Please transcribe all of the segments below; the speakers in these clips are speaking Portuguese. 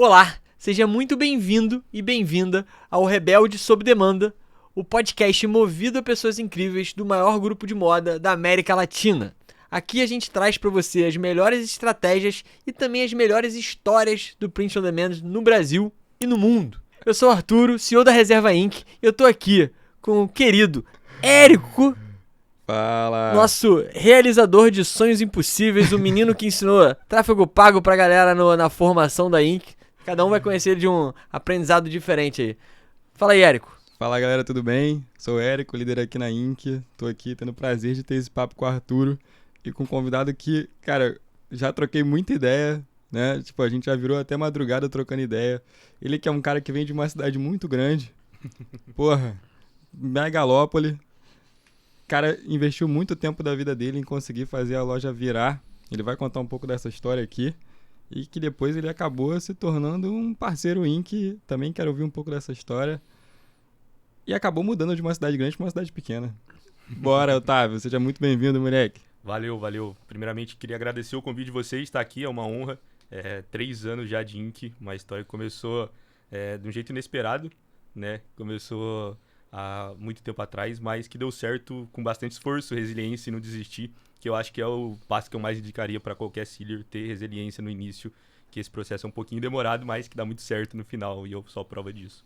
Olá, seja muito bem-vindo e bem-vinda ao Rebelde Sob Demanda, o podcast movido a pessoas incríveis do maior grupo de moda da América Latina. Aqui a gente traz para você as melhores estratégias e também as melhores histórias do Print on Demand no Brasil e no mundo. Eu sou o Arturo, CEO da Reserva Inc. E eu tô aqui com o querido Érico. Fala! Nosso realizador de sonhos impossíveis, o menino que ensinou tráfego pago pra galera na formação da Inc. Cada um vai conhecer de um aprendizado diferente aí. Fala aí, Érico. Fala, galera, tudo bem? Sou o Érico, líder aqui na Inc. Tô aqui tendo o prazer de ter esse papo com o Arturo e com um convidado que, cara, já troquei muita ideia, né? Tipo, a gente já virou até madrugada trocando ideia. Ele que é um cara que vem de uma cidade muito grande. Porra, megalópole. O cara investiu muito tempo da vida dele em conseguir fazer a loja virar. Ele vai contar um pouco dessa história aqui. E que depois ele acabou se tornando um parceiro Inc. Também quero ouvir um pouco dessa história. E acabou mudando de uma cidade grande para uma cidade pequena. Bora, Otávio. Seja muito bem-vindo, moleque. Valeu. Primeiramente, queria agradecer o convite de vocês. Estar aqui é uma honra. 3 anos já de Inc. Uma história que começou de um jeito inesperado, né? Começou há muito tempo atrás, mas que deu certo com bastante esforço, resiliência e não desistir, que eu acho que é o passo que eu mais indicaria para qualquer sealer, ter resiliência no início, que esse processo é um pouquinho demorado, mas que dá muito certo no final, e eu sou a prova disso.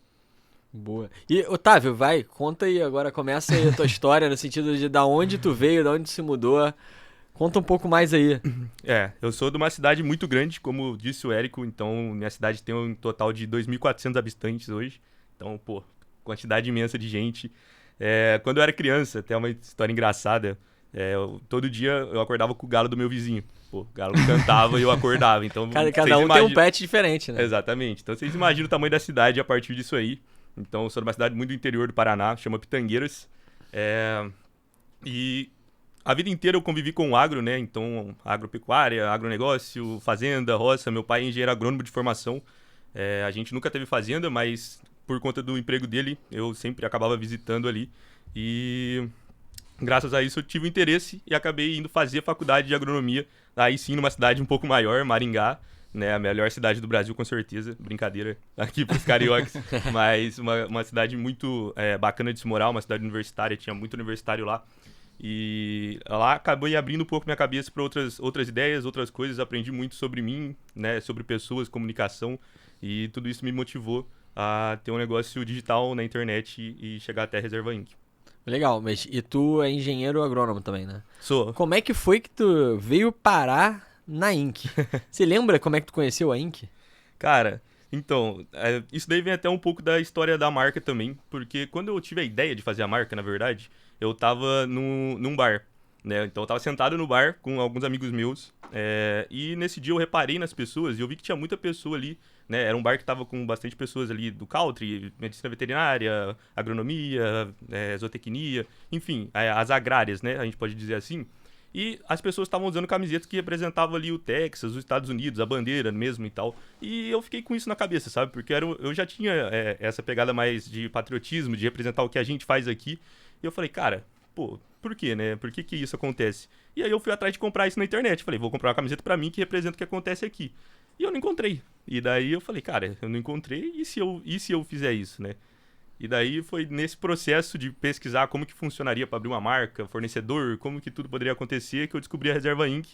Boa. E, Otávio, vai, conta aí agora, começa aí a tua história, no sentido de da onde tu veio, da onde se mudou. Conta um pouco mais aí. Eu sou de uma cidade muito grande, como disse o Érico, então minha cidade tem um total de 2.400 habitantes hoje, então, quantidade imensa de gente. Quando eu era criança, até uma história engraçada, todo dia eu acordava com o galo do meu vizinho. O galo cantava e eu acordava. Então, cada um tem um pet diferente, né? Exatamente. Então vocês imaginam o tamanho da cidade a partir disso aí. Então eu sou de uma cidade muito do interior do Paraná, chama Pitangueiras. E a vida inteira eu convivi com o agro, né? Então agropecuária, agronegócio, fazenda, roça. Meu pai é engenheiro agrônomo de formação. A gente nunca teve fazenda, mas por conta do emprego dele, eu sempre acabava visitando ali. E graças a isso eu tive interesse e acabei indo fazer faculdade de agronomia. Aí sim, numa cidade um pouco maior, Maringá, né? A melhor cidade do Brasil, com certeza. Brincadeira aqui pros cariocas. Mas uma cidade muito bacana de se morar, uma cidade universitária, tinha muito universitário lá. E lá acabei abrindo um pouco minha cabeça para outras ideias, outras coisas. Aprendi muito sobre mim, né? Sobre pessoas, comunicação. E tudo isso me motivou a ter um negócio digital na internet e chegar até a Reserva Inc. Legal, mas e tu é engenheiro agrônomo também, né? Sou. Como é que foi que tu veio parar na Inc? Você lembra como é que tu conheceu a Inc? Cara, então, isso daí vem até um pouco da história da marca também, porque quando eu tive a ideia de fazer a marca, na verdade, eu tava num bar, né? Então eu tava sentado no bar com alguns amigos meus, e nesse dia eu reparei nas pessoas e eu vi que tinha muita pessoa ali, né? Era um bar que tava com bastante pessoas ali do country, medicina veterinária, agronomia, zootecnia, enfim, as agrárias, né? A gente pode dizer assim. E as pessoas estavam usando camisetas que representavam ali o Texas, os Estados Unidos, a bandeira mesmo e tal. E eu fiquei com isso na cabeça, sabe? Porque eu já tinha essa pegada mais de patriotismo, de representar o que a gente faz aqui. E eu falei, cara, por quê, né? Por que isso acontece? E aí eu fui atrás de comprar isso na internet. Falei, vou comprar uma camiseta pra mim que representa o que acontece aqui. E eu não encontrei. E daí eu falei, cara, eu não encontrei, e se eu fizer isso, né? E daí foi nesse processo de pesquisar como que funcionaria para abrir uma marca, fornecedor, como que tudo poderia acontecer, que eu descobri a Reserva Inc.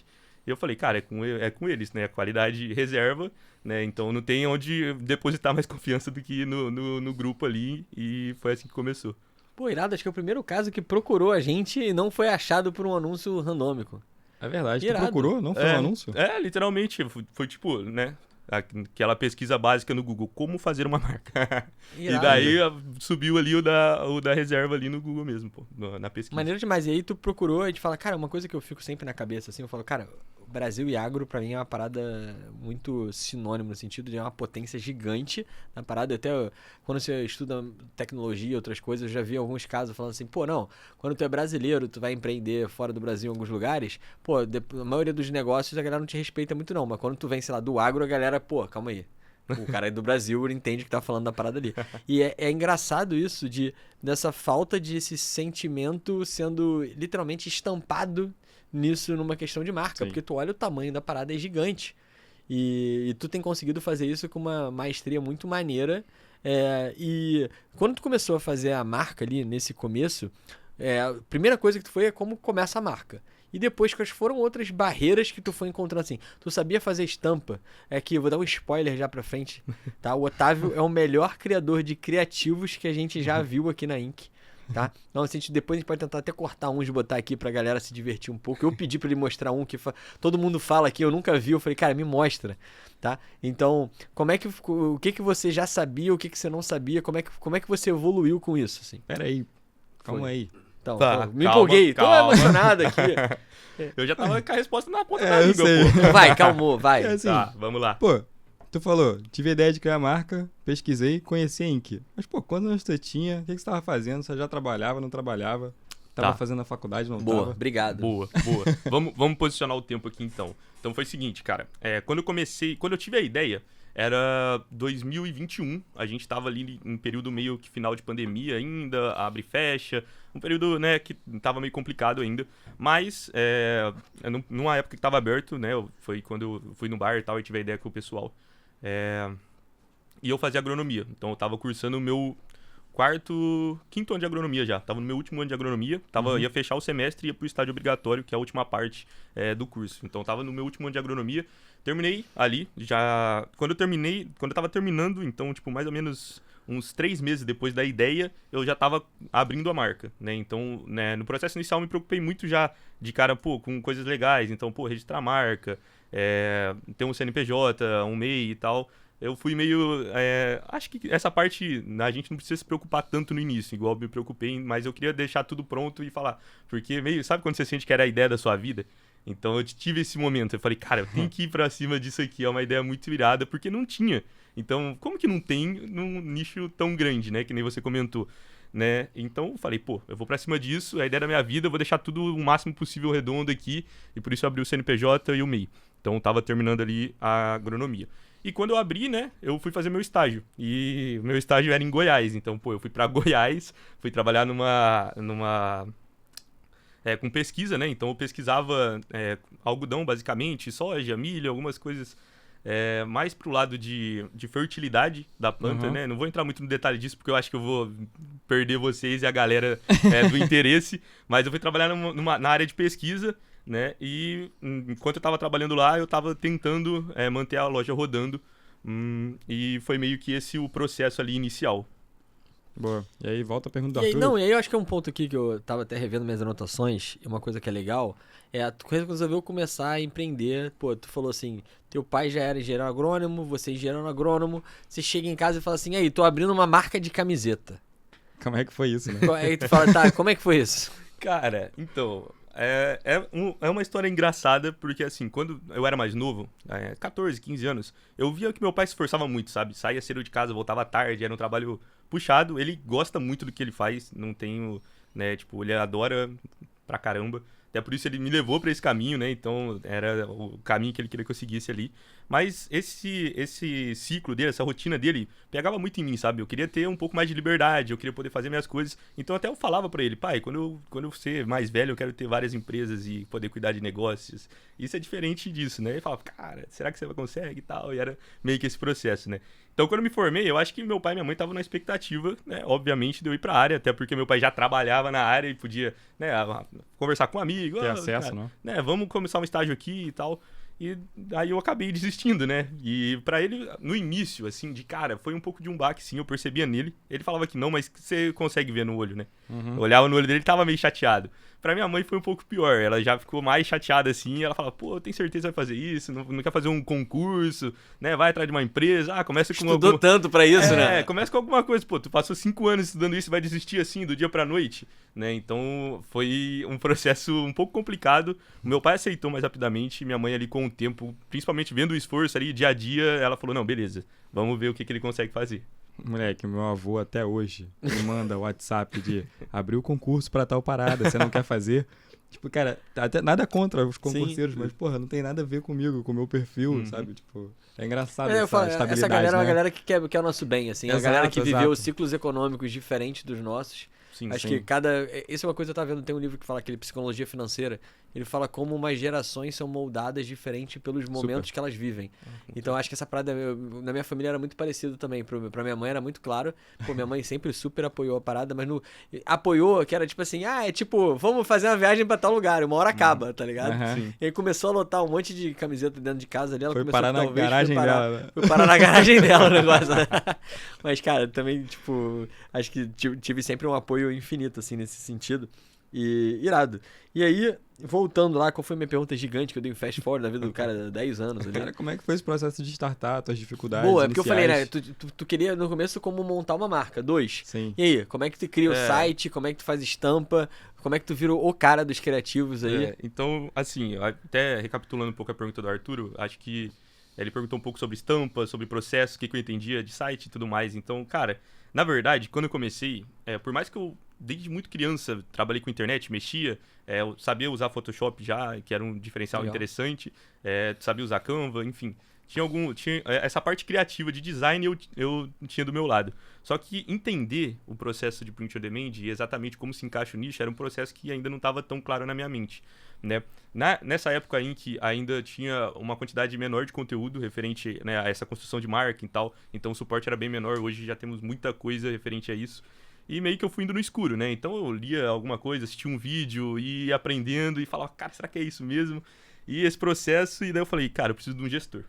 E eu falei, cara, é com eles, né? Qualidade reserva, né? Então não tem onde depositar mais confiança do que no grupo ali. E foi assim que começou. Pô, irado, acho que é o primeiro caso que procurou a gente e não foi achado por um anúncio randômico. É verdade, Irado. tu procurou? Não foi um anúncio? Literalmente. Foi tipo, né? Aquela pesquisa básica no Google, como fazer uma marca. Irado. E daí subiu ali o da reserva ali no Google mesmo, na pesquisa. Maneiro demais. E aí tu procurou e te fala, cara, uma coisa que eu fico sempre na cabeça, assim, eu falo, cara, Brasil e agro pra mim é uma parada muito sinônimo, no sentido de uma potência gigante na parada. Até quando você estuda tecnologia e outras coisas, eu já vi alguns casos falando assim, não, quando tu é brasileiro, tu vai empreender fora do Brasil em alguns lugares, a maioria dos negócios a galera não te respeita muito não, mas quando tu vem, sei lá, do agro, a galera, calma aí. O cara do Brasil entende que tá falando da parada ali. E é engraçado isso, dessa falta de esse sentimento sendo literalmente estampado nisso numa questão de marca. Sim. Porque tu olha o tamanho da parada, é gigante. E tu tem conseguido fazer isso com uma maestria muito maneira. E quando tu começou a fazer a marca ali, nesse começo, a primeira coisa que tu foi é como começa a marca. E depois, quais foram outras barreiras que tu foi encontrando assim? Tu sabia fazer estampa? Eu vou dar um spoiler já pra frente, tá? O Otávio é o melhor criador de criativos que a gente já viu aqui na Ink, tá? Então, assim, depois a gente pode tentar até cortar uns e botar aqui pra galera se divertir um pouco. Eu pedi pra ele mostrar um que todo mundo fala aqui, eu nunca vi. Eu falei, cara, me mostra, tá? Então, o que você já sabia, o que você não sabia? Como é que você evoluiu com isso, assim? Pera aí, calma aí. Então, Tá, me empolguei, tô emocionado aqui. Eu já tava com a resposta na ponta É, da eu língua, sei. pô. Vai, calmou, vai. É assim, Tá, vamos lá. pô, tu falou, tive a ideia de criar a marca, pesquisei, conheci a Ink. Mas, pô, quantos anos você tinha? O que você tava fazendo? Você já trabalhava, não trabalhava? Tava Tá. fazendo a faculdade, não Boa, tava? obrigado. Boa. Vamos posicionar o tempo aqui, então. Então foi o seguinte, cara. Quando eu tive a ideia, era 2021. A gente tava ali em um período meio que final de pandemia ainda, abre e fecha. Um período, né, que tava meio complicado ainda. Mas, numa época que tava aberto, né, foi quando eu fui no bar e tal, e tive a ideia com o pessoal. E eu fazia agronomia. Então eu tava cursando o meu quinto ano de agronomia já. Tava no meu último ano de agronomia. Ia fechar o semestre e ia pro estágio obrigatório, que é a última parte do curso. Então tava no meu último ano de agronomia. Terminei ali, já... Quando eu tava terminando, então, tipo, mais ou menos uns 3 meses depois da ideia, eu já tava abrindo a marca, né? Então, né, no processo inicial, eu me preocupei muito já de cara, pô, com coisas legais. Então, pô, registrar a marca, ter um CNPJ, um MEI e tal. Eu fui meio... acho que essa parte a gente não precisa se preocupar tanto no início, igual eu me preocupei, mas eu queria deixar tudo pronto e falar. Porque meio... Sabe quando você sente que era a ideia da sua vida? Então eu tive esse momento. Eu falei, cara, eu tenho que ir pra cima disso aqui. É uma ideia muito irada, porque não tinha. Então, como que não tem num nicho tão grande, né? Que nem você comentou, né? Então eu falei, pô, eu vou pra cima disso. É a ideia da minha vida, eu vou deixar tudo o máximo possível redondo aqui. E por isso eu abri o CNPJ e o MEI. Então eu tava terminando ali a agronomia. E quando eu abri, né, eu fui fazer meu estágio. E meu estágio era em Goiás. Então, pô, eu fui pra Goiás, fui trabalhar com pesquisa, né? Então eu pesquisava algodão, basicamente, soja, milho, algumas coisas mais pro lado de fertilidade da planta, né? Não vou entrar muito no detalhe disso, porque eu acho que eu vou perder vocês e a galera do interesse. Mas eu fui trabalhar na área de pesquisa, né? E enquanto eu tava trabalhando lá, eu tava tentando manter a loja rodando. E foi meio que esse o processo ali inicial. Boa. E aí, volta a pergunta do E aí, Arthur. e aí eu acho que é um ponto aqui que eu tava até revendo minhas anotações, e uma coisa que é legal, tu resolveu começar a empreender. Pô, tu falou assim, teu pai já era engenheiro agrônomo, você é engenheiro agrônomo, você chega em casa e fala assim, aí, tô abrindo uma marca de camiseta. Como é que foi isso, né? Aí tu fala, tá, como é que foi isso? Cara, então, é uma história engraçada, porque assim, quando eu era mais novo, 14, 15 anos, eu via que meu pai se esforçava muito, sabe? Saía cedo de casa, voltava tarde, era um trabalho puxado. Ele gosta muito do que ele faz, não tenho, né, tipo, ele adora pra caramba. Até por isso ele me levou pra esse caminho, né? Então era o caminho que ele queria que eu seguisse ali. Mas esse ciclo dele, essa rotina dele, pegava muito em mim, sabe? Eu queria ter um pouco mais de liberdade, eu queria poder fazer minhas coisas. Então até eu falava pra ele, pai, quando eu ser mais velho, eu quero ter várias empresas e poder cuidar de negócios. Isso é diferente disso, né? Ele falava, cara, será que você consegue e tal? E era meio que esse processo, né? Então, quando eu me formei, eu acho que meu pai e minha mãe estavam na expectativa, né, obviamente, de eu ir pra área, até porque meu pai já trabalhava na área e podia, né, conversar com um amigo. Ter acesso, cara, né? Vamos começar um estágio aqui e tal. E aí eu acabei desistindo, né? E pra ele, no início, assim, de cara, foi um pouco de um baque, sim, eu percebia nele. Ele falava que não, mas você consegue ver no olho, né? Eu olhava no olho dele, ele tava meio chateado. Pra minha mãe foi um pouco pior, ela já ficou mais chateada assim, ela fala, pô, eu tenho certeza que vai fazer isso, não quer fazer um concurso, né, vai atrás de uma empresa, começa com Estudou tanto pra isso, né? Começa com alguma coisa, pô, tu passou 5 anos estudando isso e vai desistir assim, do dia pra noite, né, então foi um processo um pouco complicado, o meu pai aceitou mais rapidamente, minha mãe ali com o tempo, principalmente vendo o esforço ali, dia a dia, ela falou, não, beleza, vamos ver o que ele consegue fazer. Moleque, meu avô até hoje me manda WhatsApp de abrir o concurso pra tal parada, você não quer fazer? Tipo, cara, até nada contra os concurseiros, mas, porra, não tem nada a ver comigo, com o meu perfil, sabe? Tipo, é engraçado Eu falo, estabilidade, essa galera é uma né? galera que quer o nosso bem, assim. Exato, a galera que viveu exato. ciclos econômicos diferentes dos nossos. Sim, Acho sim. que isso é uma coisa que eu tava vendo, tem um livro que fala aquele Psicologia Financeira, ele fala como umas gerações são moldadas diferente pelos momentos que elas vivem. Então acho que essa parada, na minha família era muito parecido também. Pra minha mãe era muito claro. Pô, minha mãe sempre super apoiou a parada, mas apoiou que era tipo assim, é tipo, vamos fazer uma viagem pra tal lugar, uma hora acaba, tá ligado? E aí começou a lotar um monte de camiseta dentro de casa ali, ela Foi começou parar na garagem dela, né? Foi parar na garagem dela o negócio, né? Mas, cara, também, tipo, acho que tive sempre um apoio infinito, assim, nesse sentido. E irado. E aí, voltando lá, qual foi a minha pergunta gigante que eu dei um fast forward na vida do cara há 10 anos ali? Cara, como é que foi esse processo de startar, tuas dificuldades Boa, é iniciais? porque eu falei, né? Tu queria no começo como montar uma marca. 2. Sim. E aí, como é que tu cria o site? Como é que tu faz estampa? Como é que tu virou o cara dos criativos aí? Então, assim, até recapitulando um pouco a pergunta do Arturo, acho que ele perguntou um pouco sobre estampa, sobre processo, o que eu entendia de site e tudo mais. Então, cara, na verdade, quando eu comecei, por mais que eu, desde muito criança, trabalhei com internet, mexia, eu sabia usar Photoshop já, que era um diferencial interessante, sabia usar Canva, enfim. Tinha essa parte criativa de design eu tinha do meu lado. Só que entender o processo de print on demand e exatamente como se encaixa o nicho era um processo que ainda não estava tão claro na minha mente, né? Nessa época em que ainda tinha uma quantidade menor de conteúdo referente, né, a essa construção de marca e tal, então o suporte era bem menor, hoje já temos muita coisa referente a isso. E meio que eu fui indo no escuro, né? Então eu lia alguma coisa, assistia um vídeo, ia aprendendo e falava, cara, será que é isso mesmo? E esse processo, e daí eu falei, cara, eu preciso de um gestor.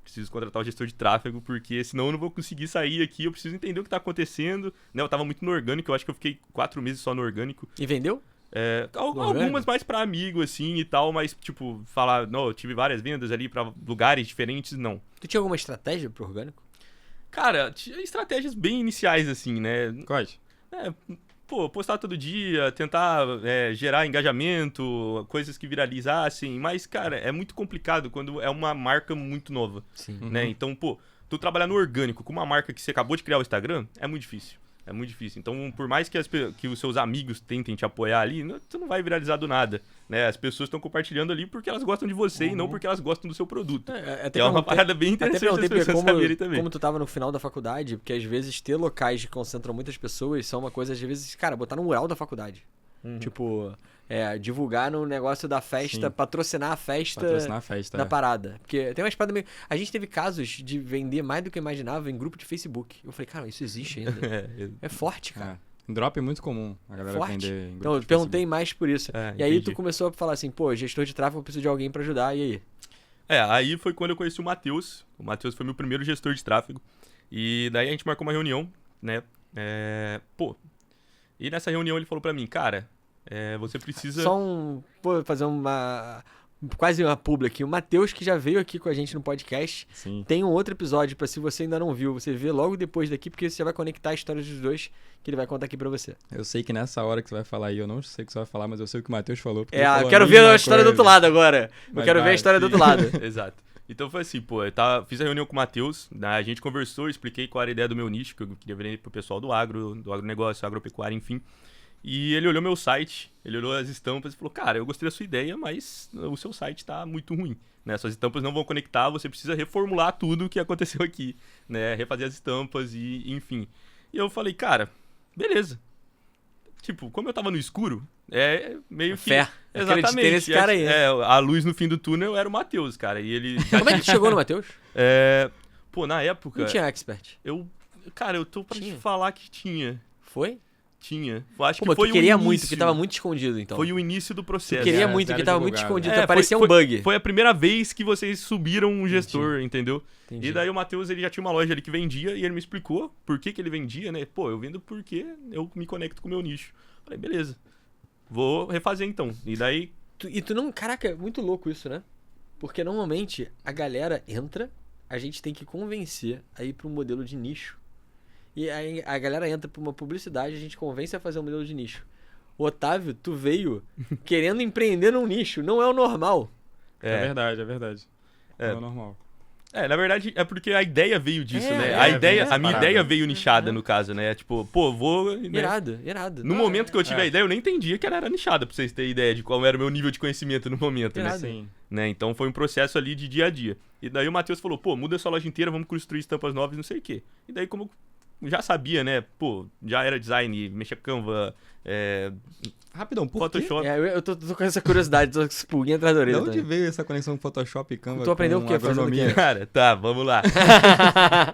Preciso contratar o gestor de tráfego, porque senão eu não vou conseguir sair aqui, eu preciso entender o que tá acontecendo. Né? Eu tava muito no orgânico, eu acho que eu fiquei 4 meses só no orgânico. E vendeu? Algumas mais pra amigo, assim, e tal, mas, tipo, falar, não, eu tive várias vendas ali pra lugares diferentes, não. Tu tinha alguma estratégia pro orgânico? Cara, tinha estratégias bem iniciais, assim, né? Quais? Postar todo dia, tentar gerar engajamento, coisas que viralizassem, mas, cara, é muito complicado quando é uma marca muito nova. Sim. Né? Então, tu trabalhar no orgânico com uma marca que você acabou de criar o Instagram, é muito difícil. É muito difícil. Então, por mais que os seus amigos tentem te apoiar ali, tu não vai viralizar do nada. Né? As pessoas estão compartilhando ali porque elas gostam de você e não porque elas gostam do seu produto. É uma parada bem interessante das pessoas saberem também. Como tu tava no final da faculdade, porque às vezes ter locais que concentram muitas pessoas são uma coisa, às vezes, cara, botar no mural da faculdade. Tipo, divulgar no negócio da festa, patrocinar a festa da parada. Porque tem uma espada meio... A gente teve casos de vender mais do que eu imaginava em grupo de Facebook. Eu falei, cara, isso existe ainda. É forte, cara. Drop é muito comum a galera vender em grupo. Então, eu perguntei mais por isso. E aí tu começou a falar assim, pô, gestor de tráfego, eu preciso de alguém pra ajudar, e aí? Aí foi quando eu conheci o Matheus. O Matheus foi meu primeiro gestor de tráfego. E daí a gente marcou uma reunião, né? E nessa reunião ele falou pra mim, cara, você precisa... fazer quase uma publi aqui. O Matheus, que já veio aqui com a gente no podcast, tem um outro episódio pra, se você ainda não viu, você vê logo depois daqui, porque você já vai conectar a história dos dois, que ele vai contar aqui pra você. Eu sei que nessa hora que você vai falar aí, eu não sei o que você vai falar, mas eu sei o que o Matheus falou. Eu quero ver a história do outro lado agora. Eu quero ver a história do outro lado. Exato. Então foi assim, fiz a reunião com o Matheus, né, a gente conversou, expliquei qual era a ideia do meu nicho, que eu queria vender pro pessoal do agronegócio, agropecuária, enfim. E ele olhou meu site, ele olhou as estampas e falou, cara, eu gostei da sua ideia, mas o seu site tá muito ruim, né? Suas estampas não vão conectar, você precisa reformular tudo o que aconteceu aqui, né? Refazer as estampas e enfim. E eu falei, cara, beleza. Tipo, como eu tava no escuro, meio que... Fé. Exatamente. Nesse cara aí. A luz no fim do túnel era o Matheus, cara. E ele... Como é que tu chegou no Matheus? Na época... Não tinha expert. Cara, eu tô pra te falar que tinha. Foi? Tinha. Acho que tu foi queria o início. muito, porque tava muito escondido, então. Foi o início do processo. Tu queria muito, porque tava muito escondido. Parecia um bug. Foi a primeira vez que vocês subiram um gestor, entendeu? Entendi. E daí o Matheus, ele já tinha uma loja ali que vendia e ele me explicou por que ele vendia, né? Eu vendo porque eu me conecto com o meu nicho. Falei, beleza. Vou refazer então. E daí... Tu não... Caraca, é muito louco isso, né? Porque normalmente a galera entra, a gente tem que convencer a ir pra um modelo de nicho. E aí a galera entra pra uma publicidade, a gente convence a fazer um modelo de nicho. O Otávio, tu veio querendo empreender num nicho, não é o normal. É verdade. Não é o normal. Na verdade, é porque a ideia veio disso, né? A minha ideia veio nichada, no caso, né? Tipo, vou... Né? Irado. No momento que eu tive a ideia, eu nem entendia que ela era nichada, pra vocês terem ideia de qual era o meu nível de conhecimento no momento, né? Sim. Né? Então foi um processo ali de dia a dia. E daí o Matheus falou, muda a sua loja inteira, vamos construir estampas novas, não sei o quê. E daí, como eu já sabia, né? Já era design, mexia com Canva, Rapidão, por quê? Photoshop. Eu tô com essa curiosidade, tô com esse pulguinho atrás da De orelha onde também. veio essa conexão Photoshop e Canva Tu aprendeu com o quê? Fazendo o agronomia? quê? Cara, tá, vamos lá.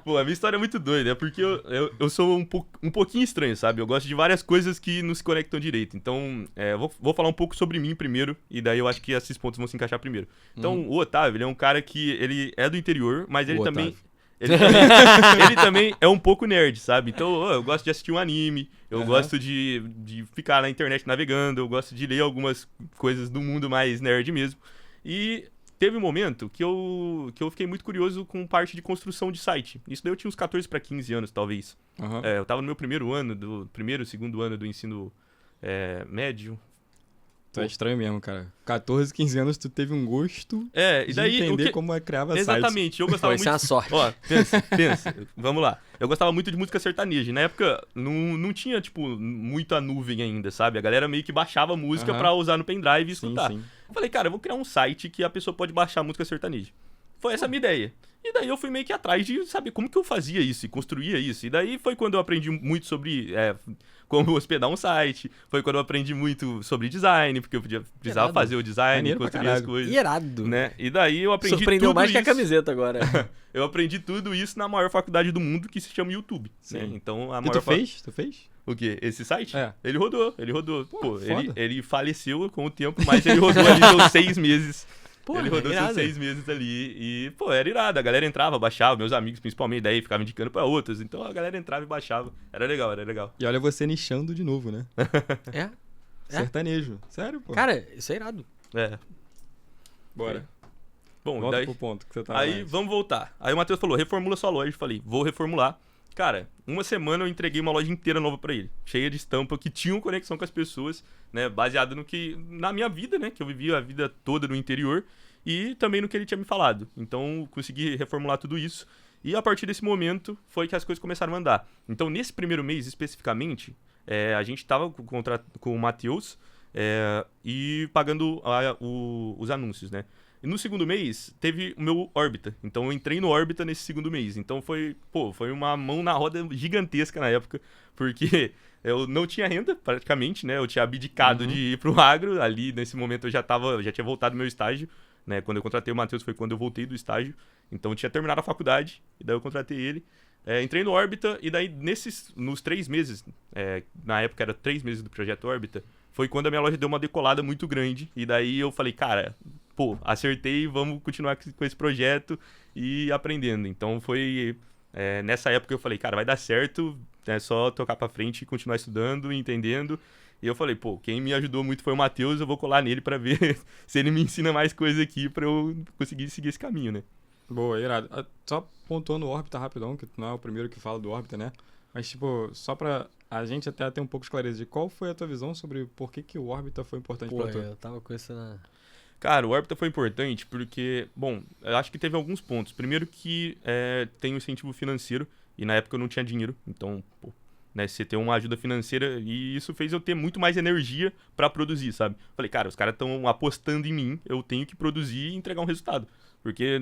Pô, a minha história é muito doida, é porque eu sou um pouquinho estranho, sabe? Eu gosto de várias coisas que não se conectam direito. Então, eu vou falar um pouco sobre mim primeiro, e daí eu acho que esses pontos vão se encaixar primeiro. Então, o Otávio, ele é um cara que ele é do interior, mas ele O também... Otávio. Ele também é um pouco nerd, sabe? Então, eu gosto de assistir um anime, eu Aham. gosto de ficar na internet navegando, eu gosto de ler algumas coisas do mundo mais nerd mesmo. E teve um momento que eu fiquei muito curioso com parte de construção de site. Isso daí eu tinha uns 14 para 15 anos, talvez. Aham. Eu tava no meu segundo ano do ensino médio. Tu é estranho mesmo, cara. 14, 15 anos, tu teve um gosto E de daí... entender como é criava sites. Exatamente, eu Pô, gostava isso é muito... uma sorte. Ó, pensa, vamos lá. Eu gostava muito de música sertaneja. Na época, não tinha, tipo, muita nuvem ainda, sabe? A galera meio que baixava música Aham. pra usar no pendrive e Sim, escutar. sim. Eu falei, cara, eu vou criar um site que a pessoa pode baixar música sertaneja. Foi essa a minha ideia. E daí eu fui meio que atrás de saber como que eu fazia isso e construía isso. E daí foi quando eu aprendi muito sobre como hospedar um site. Foi quando eu aprendi muito sobre design, porque eu precisava Irado. fazer o design, Maneiro pra construir as caralho. coisas. Irado. Né? E daí eu aprendi Surpreendeu tudo mais que a isso. camiseta agora. Eu aprendi tudo isso na maior faculdade do mundo, que se chama YouTube. Né? Sim. Então, a E maior tu fez? Tu fez? O quê? Esse site? É. Ele rodou. Pô, foda. ele faleceu com o tempo, mas ele rodou ali seus 6 meses. Pô, Ele rodou seus irado. 6 meses ali e, pô, era irado. A galera entrava, baixava, meus amigos principalmente, daí ficava indicando pra outros. Então a galera entrava e baixava. Era legal, era legal. E olha você nichando de novo, né? É? Sertanejo. Sério, pô. Cara, isso é irado. Bora. Bom, Volta daí... pro ponto que você tava Aí, antes. vamos voltar. Aí o Matheus falou, reformula sua loja. Eu falei, vou reformular. Cara, uma semana eu entreguei uma loja inteira nova pra ele. Cheia de estampa, que tinham conexão com as pessoas, né? Baseado na minha vida, né? Que eu vivia a vida toda no interior. E também no que ele tinha me falado. Então, consegui reformular tudo isso. E a partir desse momento, foi que as coisas começaram a andar. Então, nesse primeiro mês, especificamente, a gente tava com o Matheus e pagando os anúncios, né? E no segundo mês, teve o meu Orbita. Então, eu entrei no Orbita nesse segundo mês. Então, foi uma mão na roda gigantesca na época. Porque eu não tinha renda, praticamente, né? Eu tinha abdicado de ir pro agro. Ali, nesse momento, eu já tinha voltado do meu estágio. Né? Quando eu contratei o Matheus, foi quando eu voltei do estágio. Então, eu tinha terminado a faculdade. E daí, eu contratei ele. Entrei no Orbita. E daí, nos 3 meses, na época, era 3 meses do projeto Orbita, foi quando a minha loja deu uma decolada muito grande. E daí, eu falei, cara... Pô, acertei, vamos continuar com esse projeto e aprendendo. Então foi nessa época que eu falei, cara, vai dar certo, é só tocar pra frente e continuar estudando, entendendo. E eu falei, pô, quem me ajudou muito foi o Matheus, eu vou colar nele pra ver se ele me ensina mais coisa aqui pra eu conseguir seguir esse caminho, né? Boa, irado. Só pontuando o Orbita rapidão, que tu não é o primeiro que fala do Orbita, né? Mas, tipo, só pra a gente até ter um pouco de clareza de qual foi a tua visão sobre por que o Orbita foi importante Pô, pra tu. eu tava com essa... Cara, o Orbita foi importante porque, bom, eu acho que teve alguns pontos. Primeiro que tem um incentivo financeiro, e na época eu não tinha dinheiro, então, pô, né, você ter uma ajuda financeira, e isso fez eu ter muito mais energia pra produzir, sabe? Falei, cara, os caras estão apostando em mim, eu tenho que produzir e entregar um resultado. Porque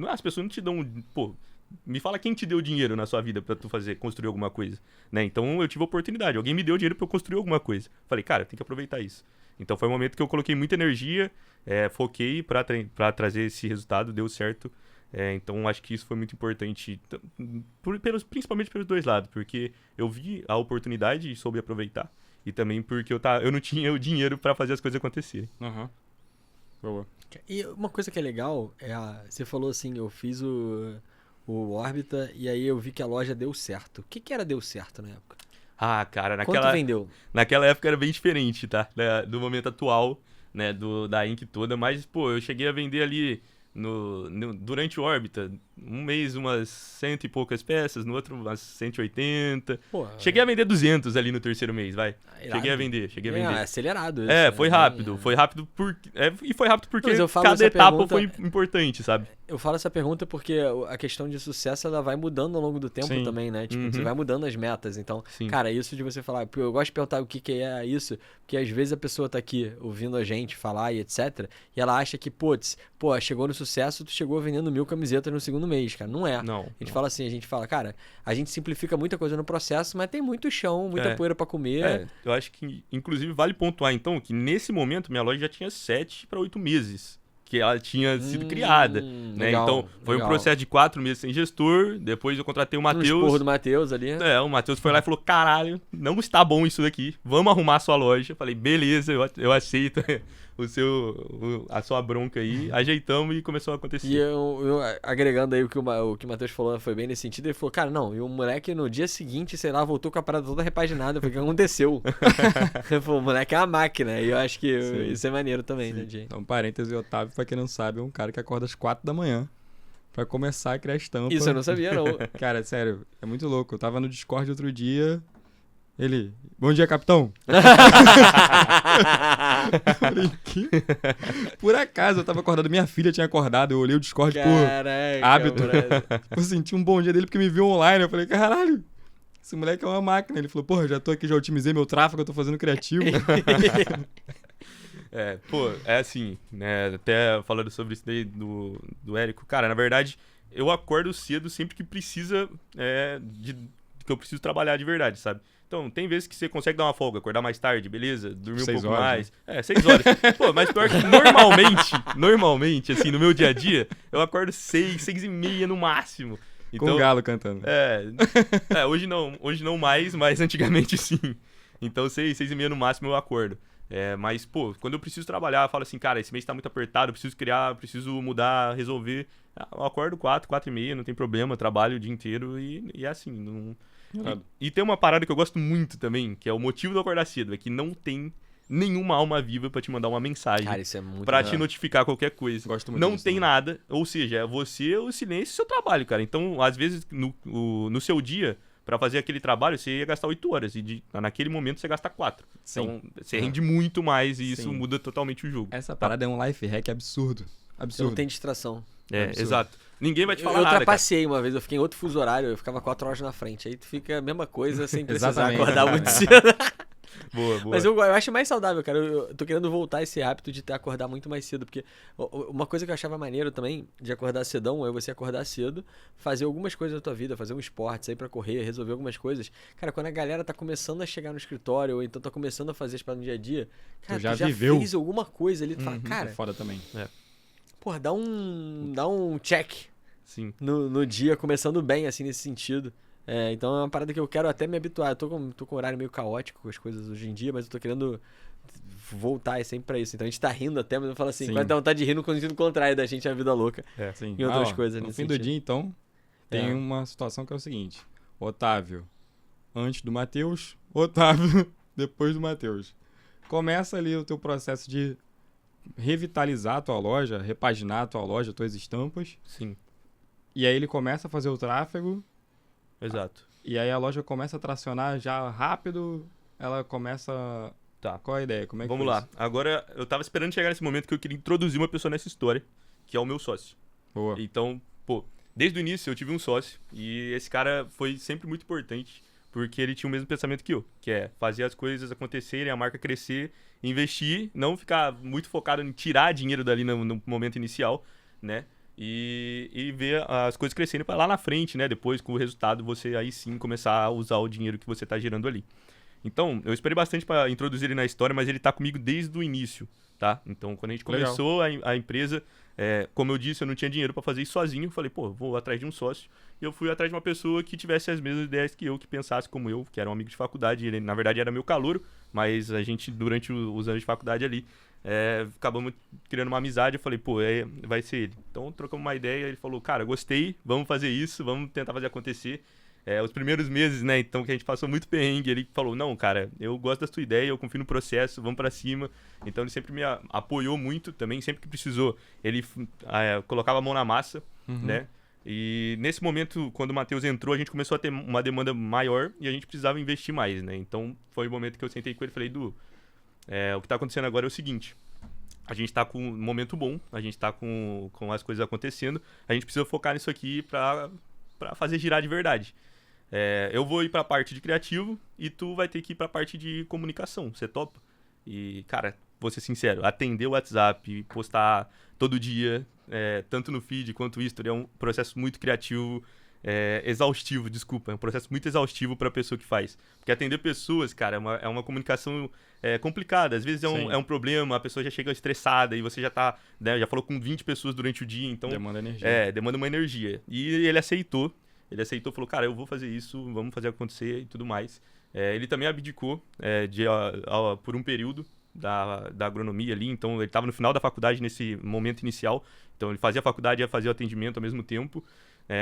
as pessoas não te dão, pô, me fala quem te deu dinheiro na sua vida pra tu construir alguma coisa, né? Então eu tive a oportunidade, alguém me deu dinheiro pra eu construir alguma coisa. Falei, cara, tem que aproveitar isso. Então foi um momento que eu coloquei muita energia, foquei pra trazer esse resultado, deu certo. Então acho que isso foi muito importante, principalmente pelos dois lados, porque eu vi a oportunidade e soube aproveitar. E também porque eu não tinha o dinheiro pra fazer as coisas acontecerem. Aham. Boa. E uma coisa que é legal, você falou assim, eu fiz o Orbita e aí eu vi que a loja deu certo. O que era deu certo na época? Ah, cara, Quanto vendeu? naquela época era bem diferente, tá? Do momento atual, né, da Ink toda, mas, pô, eu cheguei a vender ali durante o Orbita, um mês umas 100 e poucas peças, no outro umas 180. Pô, Cheguei a vender 200 ali no terceiro mês, vai. irado. Cheguei a vender. É acelerado. Foi rápido. Foi rápido porque Mas eu falo cada essa etapa pergunta- foi importante, sabe? Eu falo essa pergunta porque a questão de sucesso ela vai mudando ao longo do tempo Sim. também, né? Tipo, você vai mudando as metas. Então, Sim. cara, isso de você falar... Eu gosto de perguntar o que é isso, porque às vezes a pessoa tá aqui ouvindo a gente falar e etc. E ela acha que, putz, chegou no sucesso, tu chegou vendendo 1000 camisetas no segundo mês, cara. Não é. Não. A gente fala assim, cara, a gente simplifica muita coisa no processo, mas tem muito chão, muita poeira pra comer. Eu acho que, inclusive, vale pontuar, então, que nesse momento minha loja já tinha 7 para 8 meses que ela tinha sido criada, né? Legal, então, foi legal. um processo de 4 meses sem gestor, depois eu contratei o Um Matheus. esporro do Matheus ali. O Matheus foi lá e falou, caralho, não está bom isso daqui, vamos arrumar a sua loja. Eu falei, beleza, eu aceito a sua bronca aí, ajeitamos e começou a acontecer. E eu agregando aí o que o Matheus falou, foi bem nesse sentido, ele falou, cara, não, e o moleque no dia seguinte, sei lá, voltou com a parada toda repaginada, foi o que aconteceu. Ele falou, o moleque é uma máquina, e eu acho que isso é maneiro também, né, Jay? Então, parêntese, Otávio, pra quem não sabe, é um cara que acorda às 4 da manhã pra começar a criar estampa. Isso eu não sabia, não. Cara, sério, é muito louco. Eu tava no Discord outro dia, ele... Bom dia, capitão! Falei, que? Por acaso, eu tava acordado, minha filha tinha acordado, eu olhei o Discord por hábito. Eu senti um bom dia dele porque me viu online, eu falei, caralho, esse moleque é uma máquina. Ele falou, porra, já tô aqui, já otimizei meu tráfego, eu tô fazendo criativo. É assim, né, até falando sobre isso daí do Érico, cara, na verdade, eu acordo cedo sempre que precisa, que eu preciso trabalhar de verdade, sabe? Então, tem vezes que você consegue dar uma folga, acordar mais tarde, beleza? Dormir um 6 pouco horas, mais. 6 horas. Mas pior que normalmente, assim, no meu dia a dia, eu acordo 6h30 no máximo. Com o galo cantando. Hoje não mais, mas antigamente sim. Então, 6h30 no máximo eu acordo. Mas, quando eu preciso trabalhar, eu falo assim, cara, esse mês tá muito apertado, eu preciso criar, preciso mudar, resolver. Eu acordo 4h30, não tem problema, trabalho o dia inteiro e é assim, não... E tem uma parada que eu gosto muito também, que é o motivo de eu acordar cedo, é que não tem nenhuma alma viva pra te mandar uma mensagem. Cara, isso é muito pra te notificar qualquer coisa. Gosto muito não disso tem também. nada, ou seja, é você, o silêncio e seu trabalho, cara. Então, às vezes, no seu dia, pra fazer aquele trabalho, você ia gastar 8 horas, e naquele momento você gasta 4. Sim. Então, você rende muito mais e isso Sim. muda totalmente o jogo. Essa parada é um life hack absurdo. Absurdo. Não tem distração. absurdo. Exato. Ninguém vai te falar Eu nada, cara. trapacei uma vez, eu fiquei em outro fuso horário, eu ficava 4 horas na frente. Aí tu fica a mesma coisa sem precisar Exatamente, acordar muito exatamente. cedo. Boa. Mas eu acho mais saudável, cara. Eu tô querendo voltar esse hábito de acordar muito mais cedo. Porque uma coisa que eu achava maneiro também de acordar cedão é você acordar cedo, fazer algumas coisas da tua vida, fazer um esporte, sair pra correr, resolver algumas coisas. Cara, quando a galera tá começando a chegar no escritório, ou então tá começando a fazer as paradas no dia a dia, cara, Tu já tu já viveu. fez alguma coisa ali, tu fala, É cara, foda também. porra, dá um check Sim. no dia, começando bem, assim, nesse sentido. Então é uma parada que eu quero até me habituar. Eu tô com um horário meio caótico com as coisas hoje em dia, mas eu tô querendo voltar sempre pra isso. Então a gente tá rindo até, mas eu falo assim, Sim. quando dá vontade de rir no sentido contrário da gente é a vida louca. Sim. E outras coisas No nesse fim do sentido. dia, então, tem É. uma situação que é o seguinte. Otávio antes do Matheus, Otávio depois do Matheus. Começa ali o teu processo de revitalizar a tua loja, repaginar a tua loja, tuas estampas. Sim. E aí ele começa a fazer o tráfego. Exato. E aí a loja começa a tracionar já rápido. Ela começa... Tá. Qual a ideia? Como é que Vamos foi lá. isso? Agora, eu tava esperando chegar nesse momento que eu queria introduzir uma pessoa nessa história, que é o meu sócio. Boa. Então, desde o início eu tive um sócio e esse cara foi sempre muito importante porque ele tinha o mesmo pensamento que eu, que é fazer as coisas acontecerem, a marca crescer, investir, não ficar muito focado em tirar dinheiro dali no momento inicial, né? E ver as coisas crescerem para lá na frente, né? Depois, com o resultado, você aí sim começar a usar o dinheiro que você tá gerando ali. Então, eu esperei bastante para introduzir ele na história, mas ele tá comigo desde o início, tá? Então, quando a gente Legal. começou a empresa, como eu disse, eu não tinha dinheiro para fazer isso sozinho. Eu falei, vou atrás de um sócio. E eu fui atrás de uma pessoa que tivesse as mesmas ideias que eu, que pensasse como eu, que era um amigo de faculdade. Ele, na verdade, era meu calouro, mas a gente, durante os anos de faculdade ali, acabamos criando uma amizade. Eu falei, vai ser ele. Então, trocamos uma ideia. Ele falou, cara, gostei, vamos fazer isso, vamos tentar fazer acontecer. Os primeiros meses, né, então, que a gente passou muito perrengue, ele falou, não, cara, eu gosto da sua ideia, eu confio no processo, vamos pra cima. Então, ele sempre me apoiou muito também, sempre que precisou, ele colocava a mão na massa, né. E nesse momento, quando o Matheus entrou, a gente começou a ter uma demanda maior e a gente precisava investir mais, né. Então, foi o momento que eu sentei com ele e falei, Du, o que tá acontecendo agora é o seguinte, a gente tá com um momento bom, a gente tá com as coisas acontecendo, a gente precisa focar nisso aqui pra fazer girar de verdade. Eu vou ir pra parte de criativo e tu vai ter que ir pra parte de comunicação, você topa? E, cara, vou ser sincero, atender o WhatsApp, postar todo dia, tanto no feed quanto o history, é um processo muito criativo, exaustivo, desculpa, é um processo muito exaustivo pra pessoa que faz. Porque atender pessoas, cara, é uma comunicação complicada. Às vezes é um problema, a pessoa já chega estressada e você já tá, né, já falou com 20 pessoas durante o dia, então... Demanda energia. Demanda uma energia. E ele aceitou, falou, cara, eu vou fazer isso, vamos fazer acontecer e tudo mais. Ele também abdicou por um período da agronomia ali, então ele estava no final da faculdade nesse momento inicial, então ele fazia a faculdade e ia fazer o atendimento ao mesmo tempo.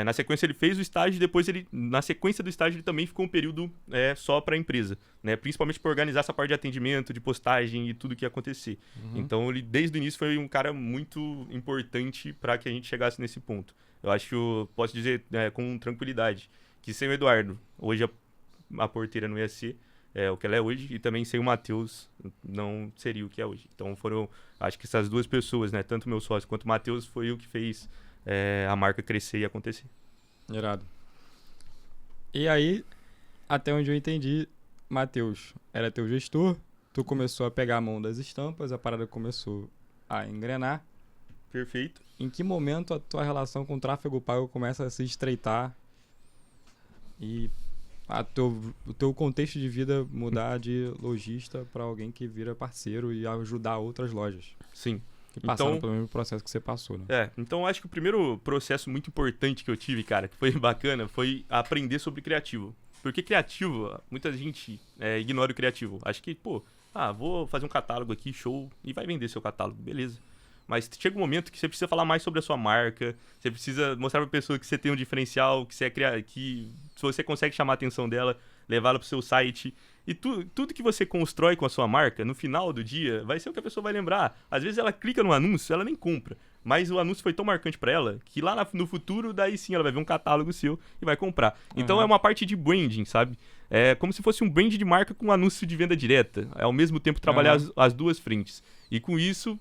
Na sequência ele fez o estágio, depois na sequência do estágio ele também ficou um período só para a empresa, né? Principalmente para organizar essa parte de atendimento, de postagem e tudo que ia acontecer. Então ele desde o início foi um cara muito importante para que a gente chegasse nesse ponto. Eu acho que eu posso dizer com tranquilidade que sem o Eduardo, hoje a porteira não ia ser o que ela é hoje, e também sem o Matheus não seria o que é hoje. Então acho que essas duas pessoas, né, tanto o meu sócio quanto o Matheus, foi o que fez a marca crescer e acontecer. Irado. E aí, até onde eu entendi, Matheus era teu gestor, tu começou a pegar a mão das estampas, a parada começou a engrenar. Perfeito. Em que momento a tua relação com o tráfego pago começa a se estreitar e o teu contexto de vida mudar de lojista para alguém que vira parceiro e ajudar outras lojas? Sim. Que passaram pelo mesmo processo que você passou, né? Então acho que o primeiro processo muito importante que eu tive, cara, que foi bacana, foi aprender sobre criativo. Porque criativo, muita gente ignora o criativo. Acho que, vou fazer um catálogo aqui, show, e vai vender seu catálogo, beleza. Mas chega um momento que você precisa falar mais sobre a sua marca, você precisa mostrar pra pessoa que você tem um diferencial, que se você consegue chamar a atenção dela, levá-la pro seu site. E tudo que você constrói com a sua marca, no final do dia, vai ser o que a pessoa vai lembrar. Às vezes ela clica no anúncio, ela nem compra. Mas o anúncio foi tão marcante pra ela, que lá no futuro, daí sim, ela vai ver um catálogo seu e vai comprar. Então é uma parte de branding, sabe? É como se fosse um brand de marca com um anúncio de venda direta. Ao mesmo tempo trabalhar as duas frentes. E com isso,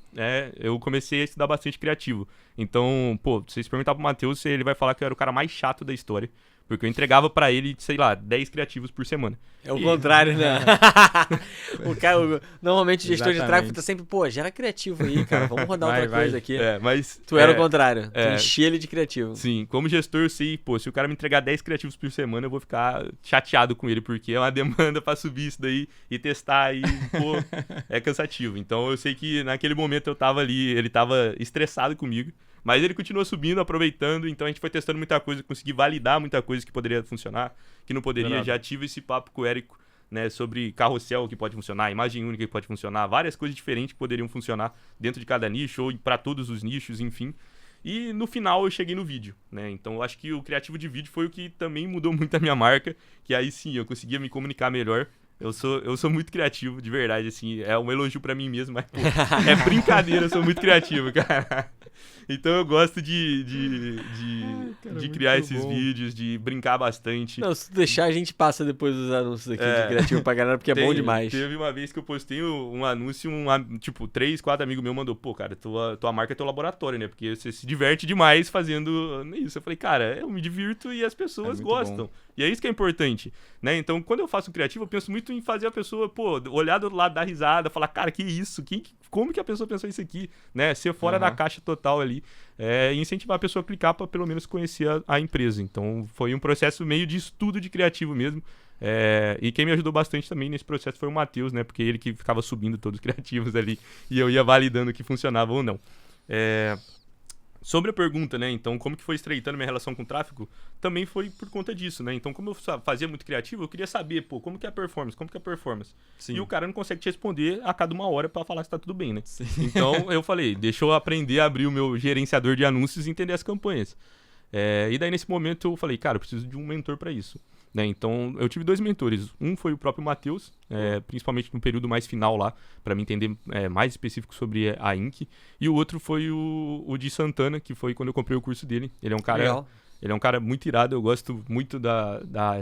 eu comecei a estudar bastante criativo. Então, se você perguntar pro Matheus, ele vai falar que eu era o cara mais chato da história. Porque eu entregava pra ele, sei lá, 10 criativos por semana. É o contrário, né? Normalmente o gestor de tráfego tá sempre, gera criativo aí, cara. Vamos rodar outra coisa aqui. Mas tu era o contrário. Tu enchia ele de criativo. Sim, como gestor eu sei, se o cara me entregar 10 criativos por semana, eu vou ficar chateado com ele, porque é uma demanda pra subir isso daí e testar e, é cansativo. Então eu sei que naquele momento eu tava ali, ele tava estressado comigo. Mas ele continua subindo, aproveitando, então a gente foi testando muita coisa, consegui validar muita coisa que poderia funcionar, que não poderia. Verdade. Já tive esse papo com o Érico, né, sobre carrossel que pode funcionar, imagem única que pode funcionar, várias coisas diferentes que poderiam funcionar dentro de cada nicho ou para todos os nichos, enfim. E no final eu cheguei no vídeo, né? Então eu acho que o criativo de vídeo foi o que também mudou muito a minha marca, que aí sim eu conseguia me comunicar melhor. Eu sou muito criativo, de verdade, assim, é um elogio pra mim mesmo, mas é brincadeira, eu sou muito criativo, cara. Então eu gosto de criar esses vídeos, de brincar bastante. Não, se tu deixar, a gente passa depois dos anúncios aqui de criativo pra galera, porque é bom demais. Teve uma vez que eu postei um anúncio, 3, 4 amigos meus mandou, cara, tua marca é teu laboratório, né? Porque você se diverte demais fazendo isso. Eu falei, cara, eu me divirto e as pessoas gostam. Bom. E é isso que é importante, né? Então, quando eu faço criativo, eu penso muito em fazer a pessoa, olhar do lado, dar risada, falar, cara, que isso? Como que a pessoa pensou isso aqui? Né? Ser fora da caixa total ali. E incentivar a pessoa a clicar para pelo menos conhecer a empresa. Então, foi um processo meio de estudo de criativo mesmo. E quem me ajudou bastante também nesse processo foi o Matheus, né? Porque ele que ficava subindo todos os criativos ali e eu ia validando que funcionava ou não. Sobre a pergunta, né, então como que foi estreitando minha relação com o tráfego, também foi por conta disso, né, então como eu fazia muito criativo, eu queria saber, como que é a performance, Sim. E o cara não consegue te responder a cada 1 hora pra falar se tá tudo bem, né, Então eu falei, deixa eu aprender a abrir o meu gerenciador de anúncios e entender as campanhas, e daí nesse momento eu falei, cara, eu preciso de um mentor pra isso. Né, então eu tive 2 mentores, um foi o próprio Matheus, principalmente no período mais final lá, para me entender mais específico sobre a Inc, e o outro foi o de Santana, que foi quando eu comprei o curso dele. Ele é um cara Ele é um cara muito irado, eu gosto muito da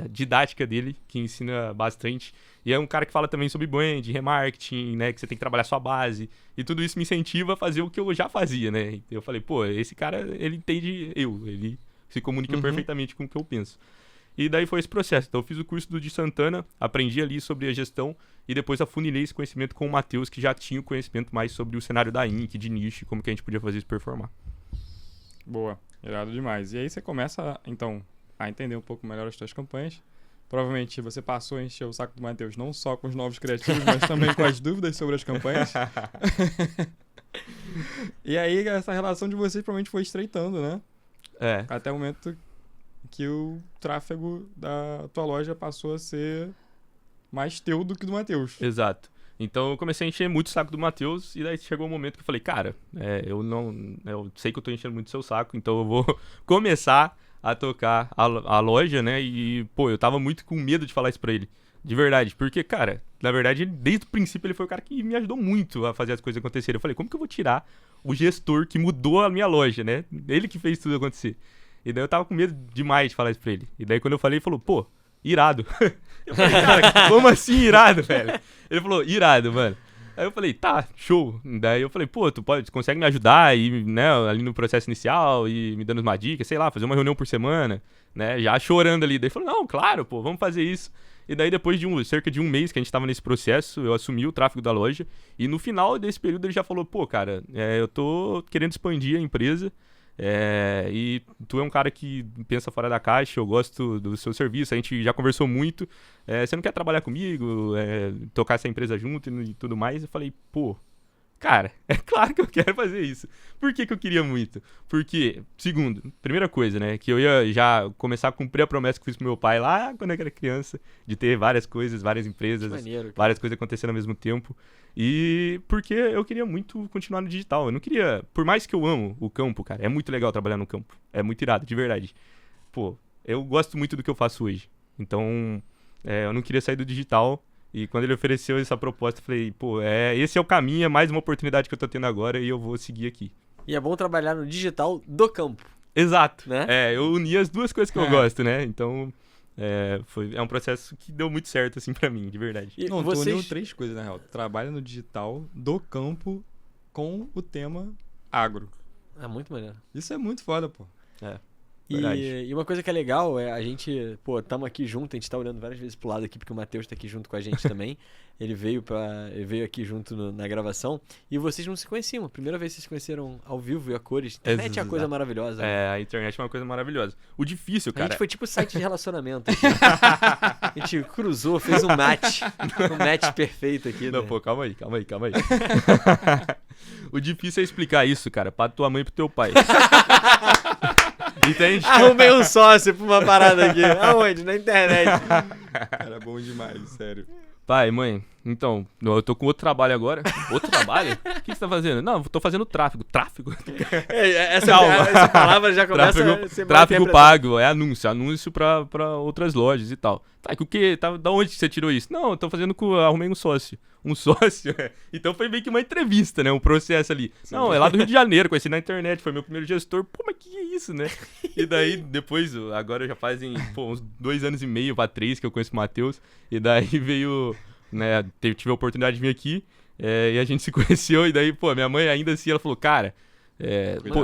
didática dele, que ensina bastante. E é um cara que fala também sobre brand, remarketing, né? Que você tem que trabalhar sua base. E tudo isso me incentiva a fazer o que eu já fazia, né? Eu falei, pô, esse cara, ele entende ele se comunica perfeitamente com o que eu penso. E daí foi esse processo. Então eu fiz o curso do de Santana, aprendi ali sobre a gestão e depois afunilei esse conhecimento com o Matheus, que já tinha o conhecimento mais sobre o cenário da Inc, de nicho, como que a gente podia fazer isso performar. Boa, irado demais. E aí você começa, então, a entender um pouco melhor as suas campanhas. Provavelmente você passou a encher o saco do Matheus não só com os novos criativos, mas também com as dúvidas sobre as campanhas. E aí essa relação de vocês provavelmente foi estreitando, né? Até o momento que o tráfego da tua loja passou a ser mais teu do que do Matheus. Exato. Então eu comecei a encher muito o saco do Matheus e daí chegou um momento que eu falei, cara, eu sei que eu tô enchendo muito seu saco, então eu vou começar a tocar a loja, né? E, pô, eu tava muito com medo de falar isso pra ele. De verdade. Porque, cara, na verdade, desde o princípio ele foi o cara que me ajudou muito a fazer as coisas acontecerem. Eu falei, como que eu vou tirar o gestor que mudou a minha loja, né? Ele que fez tudo acontecer. E daí eu tava com medo demais de falar isso pra ele. E daí quando eu falei, ele falou, pô, irado. Eu falei, cara, como assim irado, velho? Ele falou, irado, mano. Aí eu falei, tá, show. Daí eu falei, pô, tu consegue me ajudar aí, né, ali no processo inicial e me dando uma dica, sei lá, fazer uma reunião por semana, né, já chorando ali. Daí ele falou, não, claro, pô, vamos fazer isso. E daí depois de cerca de um mês que a gente tava nesse processo, eu assumi o tráfego da loja. E no final desse período ele já falou, pô, cara, eu tô querendo expandir a empresa. E tu é um cara que pensa fora da caixa, eu gosto do seu serviço, a gente já conversou muito, você não quer trabalhar comigo, tocar essa empresa junto e tudo mais? Eu falei, pô, cara, é claro que eu quero fazer isso. Por que eu queria muito? Porque, segundo, primeira coisa, né, que eu ia já começar a cumprir a promessa que fiz pro meu pai lá quando eu era criança, de ter várias coisas, várias empresas, maneiro, várias coisas acontecendo ao mesmo tempo. E porque eu queria muito continuar no digital. Eu não queria... Por mais que eu amo o campo, cara, é muito legal trabalhar no campo. É muito irado, de verdade. Pô, eu gosto muito do que eu faço hoje. Então, eu não queria sair do digital. E quando ele ofereceu essa proposta, eu falei, pô, esse é o caminho, é mais uma oportunidade que eu tô tendo agora e eu vou seguir aqui. E é bom trabalhar no digital do campo. Exato. Né? Eu uni as duas coisas que eu gosto, né? Então... É um processo que deu muito certo, assim, pra mim, de verdade. E não, tu uniu 3 coisas, na real. Trabalha no digital, do campo, com o tema agro. É muito maneiro. Isso é muito foda, pô. E uma coisa que é legal a gente, pô, tamo aqui junto, a gente tá olhando várias vezes pro lado aqui, porque o Matheus tá aqui junto com a gente também. Ele veio aqui junto na gravação. E vocês não se conheciam. A primeira vez que vocês se conheceram ao vivo e a cores. A internet é uma coisa maravilhosa. Né? A internet é uma coisa maravilhosa. O difícil, cara... A gente foi tipo site de relacionamento. A gente cruzou, fez um match perfeito aqui. Não, né? pô, calma aí. O difícil é explicar isso, cara, pra tua mãe e pro teu pai. Entende? Arrumei um sócio pra uma parada aqui. Aonde? Na internet. Cara, bom demais, sério. Pai, mãe, então, eu tô com outro trabalho agora. Outro trabalho? O que você tá fazendo? Não, tô fazendo tráfego. Tráfego? Essa palavra já começa a ser tráfego pago, é anúncio pra outras lojas e tal. Tá, o que? Da onde você tirou isso? Não, eu tô fazendo arrumei um sócio. Um sócio? Então foi meio que uma entrevista, né? Um processo ali. Sim. Não, é lá do Rio de Janeiro, conheci na internet, foi meu primeiro gestor. Pô, mas que é isso, né? E daí, depois, agora já fazem uns 2 anos e meio pra 3 que eu conheço o Matheus. E daí veio, né? Tive a oportunidade de vir aqui e a gente se conheceu. E daí, pô, minha mãe ainda assim, ela falou, cara...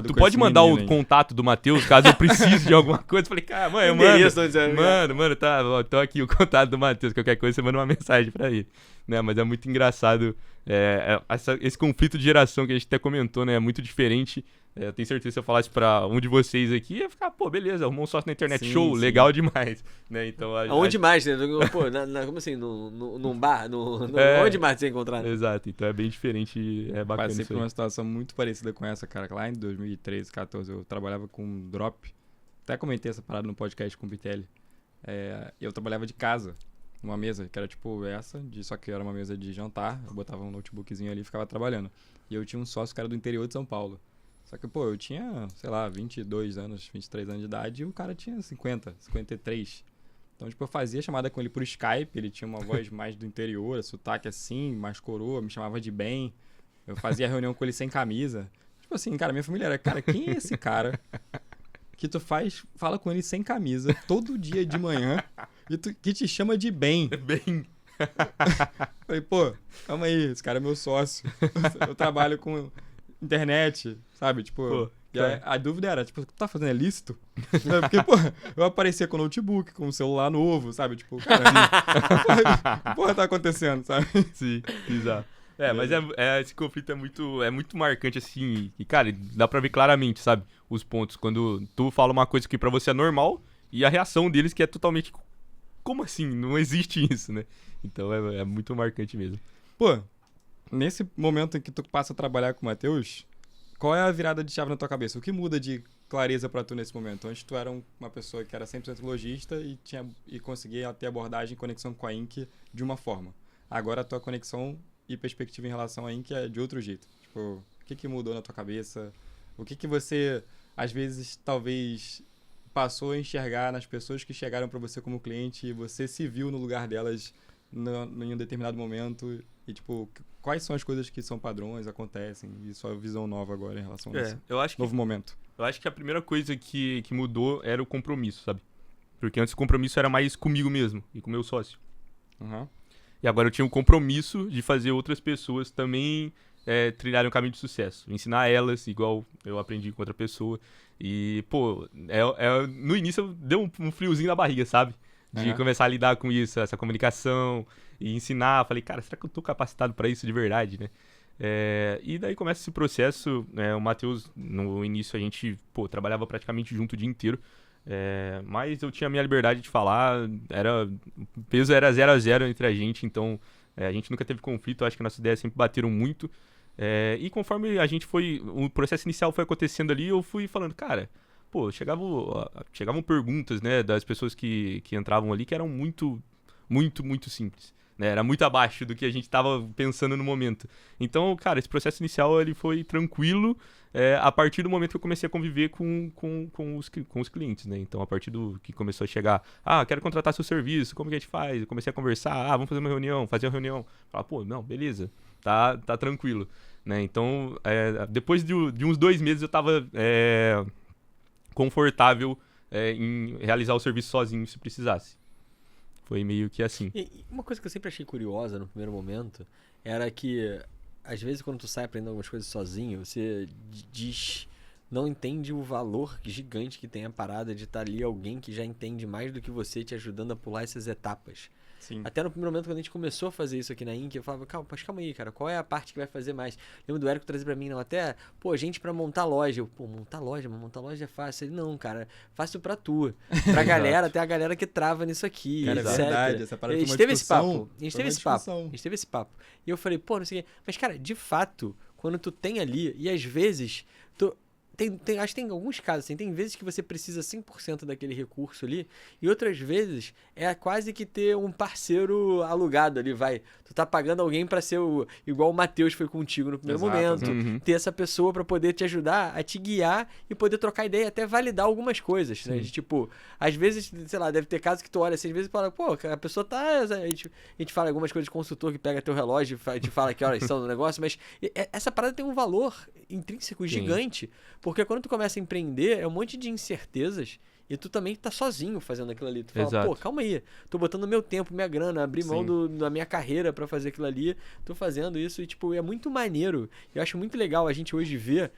tu pode mandar o contato do Matheus caso eu precise de alguma coisa? Eu falei, cara, mãe, mano, tá, tô aqui o contato do Matheus, qualquer coisa você manda uma mensagem pra ele, né? Mas é muito engraçado esse conflito de geração que a gente até comentou, né? É muito diferente. Eu tenho certeza que se eu falasse pra um de vocês aqui, ia ficar, pô, beleza, arrumou um sócio na internet, show, legal demais, né? Então, aonde mais, né? Pô, como assim, num bar? Onde mais você encontrar? Né? Exato, então é bem diferente, é bacana. Passei por uma situação muito parecida com essa, cara, que lá em 2013, 2014, eu trabalhava com drop, até comentei essa parada no podcast com o Bitelli, eu trabalhava de casa, numa mesa, que era tipo essa, só que era uma mesa de jantar, eu botava um notebookzinho ali e ficava trabalhando, e eu tinha um sócio que era do interior de São Paulo. Só que, pô, eu tinha, sei lá, 22 anos, 23 anos de idade e o cara tinha 50, 53. Então, tipo, eu fazia chamada com ele por Skype, ele tinha uma voz mais do interior, sotaque assim, mais coroa, me chamava de bem. Eu fazia reunião com ele sem camisa. Tipo assim, cara, minha família era, cara, quem é esse cara que tu fala com ele sem camisa, todo dia de manhã, e que te chama de bem. Bem. Falei, pô, calma aí, esse cara é meu sócio. Eu trabalho com internet, sabe? Tipo, Pô, e a dúvida era, tipo, o que tu tá fazendo é lícito? Porque, pô, eu aparecia com notebook, com um celular novo, sabe? Tipo, cara, que porra tá acontecendo, sabe? Sim, exato. Mas esse conflito é muito marcante, assim, e, cara, dá pra ver claramente, sabe, os pontos, quando tu fala uma coisa que pra você é normal, e a reação deles que é totalmente, como assim? Não existe isso, né? Então é muito marcante mesmo. Pô, nesse momento em que tu passa a trabalhar com o Matheus, qual é a virada de chave na tua cabeça? O que muda de clareza pra tu nesse momento? Antes tu era uma pessoa que era 100% lojista e conseguia ter abordagem e conexão com a Inc de uma forma. Agora a tua conexão e perspectiva em relação à Inc é de outro jeito. Tipo, o que mudou na tua cabeça? O que você, às vezes, talvez passou a enxergar nas pessoas que chegaram para você como cliente e você se viu no lugar delas em um determinado momento? E, tipo, quais são as coisas que são padrões, acontecem, e sua visão nova agora em relação a esse novo momento? Eu acho que a primeira coisa que mudou era o compromisso, sabe? Porque antes o compromisso era mais comigo mesmo e com o meu sócio. Uhum. E agora eu tinha um compromisso de fazer outras pessoas também trilharem um caminho de sucesso. Ensinar elas, igual eu aprendi com outra pessoa. E, pô, no início deu um friozinho na barriga, sabe? De começar a lidar com isso, essa comunicação, e ensinar. Falei, cara, será que eu tô capacitado pra isso de verdade, né? E daí começa esse processo. O Matheus, no início, a gente, trabalhava praticamente junto o dia inteiro. Mas eu tinha a minha liberdade de falar, o peso era 0-0 entre a gente, então a gente nunca teve conflito, acho que nossas ideias sempre bateram muito, e conforme o processo inicial foi acontecendo ali, eu fui falando, cara, chegavam perguntas, né, das pessoas que entravam ali que eram muito, muito, muito simples. Era muito abaixo do que a gente estava pensando no momento. Então, cara, esse processo inicial ele foi tranquilo a partir do momento que eu comecei a conviver com os clientes, né? Então, a partir do que começou a chegar, quero contratar seu serviço, como que a gente faz? Eu comecei a conversar, vamos fazer uma reunião, Falar, não, beleza, tá tranquilo, né? Então, depois de uns 2 meses eu estava confortável em realizar o serviço sozinho se precisasse. Foi meio que assim. E uma coisa que eu sempre achei curiosa no primeiro momento era que, às vezes, quando tu sai aprendendo algumas coisas sozinho, você não entende o valor gigante que tem a parada de estar ali alguém que já entende mais do que você te ajudando a pular essas etapas. Sim. Até no primeiro momento, quando a gente começou a fazer isso aqui na Inc, eu falava, calma aí, cara, qual é a parte que vai fazer mais? Lembro do Érico trazer pra mim, gente pra montar loja. Eu, montar loja é fácil. Ele, não, cara, fácil pra tu. Pra galera, tem a galera que trava nisso aqui. Cara, etc. é verdade, essa parada A gente foi uma teve discussão. A gente teve esse papo. E eu falei, não sei o quê. Mas, cara, de fato, quando tu tem ali, e às vezes, acho que tem alguns casos, assim, tem vezes que você precisa 100% daquele recurso ali, e outras vezes é quase que ter um parceiro alugado ali, tu tá pagando alguém pra ser igual o Matheus foi contigo no primeiro momento, ter essa pessoa pra poder te ajudar a te guiar e poder trocar ideia e até validar algumas coisas, né? Tipo, às vezes, sei lá, deve ter casos que tu olha assim, às vezes e fala, a pessoa a gente fala algumas coisas de consultor que pega teu relógio e te fala que horas são no negócio, mas essa parada tem um valor intrínseco gigante, porque quando tu começa a empreender, é um monte de incertezas e tu também tá sozinho fazendo aquilo ali. Tu fala, Exato. calma aí, tô botando meu tempo, minha grana, abri mão da minha carreira pra fazer aquilo ali, tô fazendo isso e, tipo, é muito maneiro. Eu acho muito legal a gente hoje ver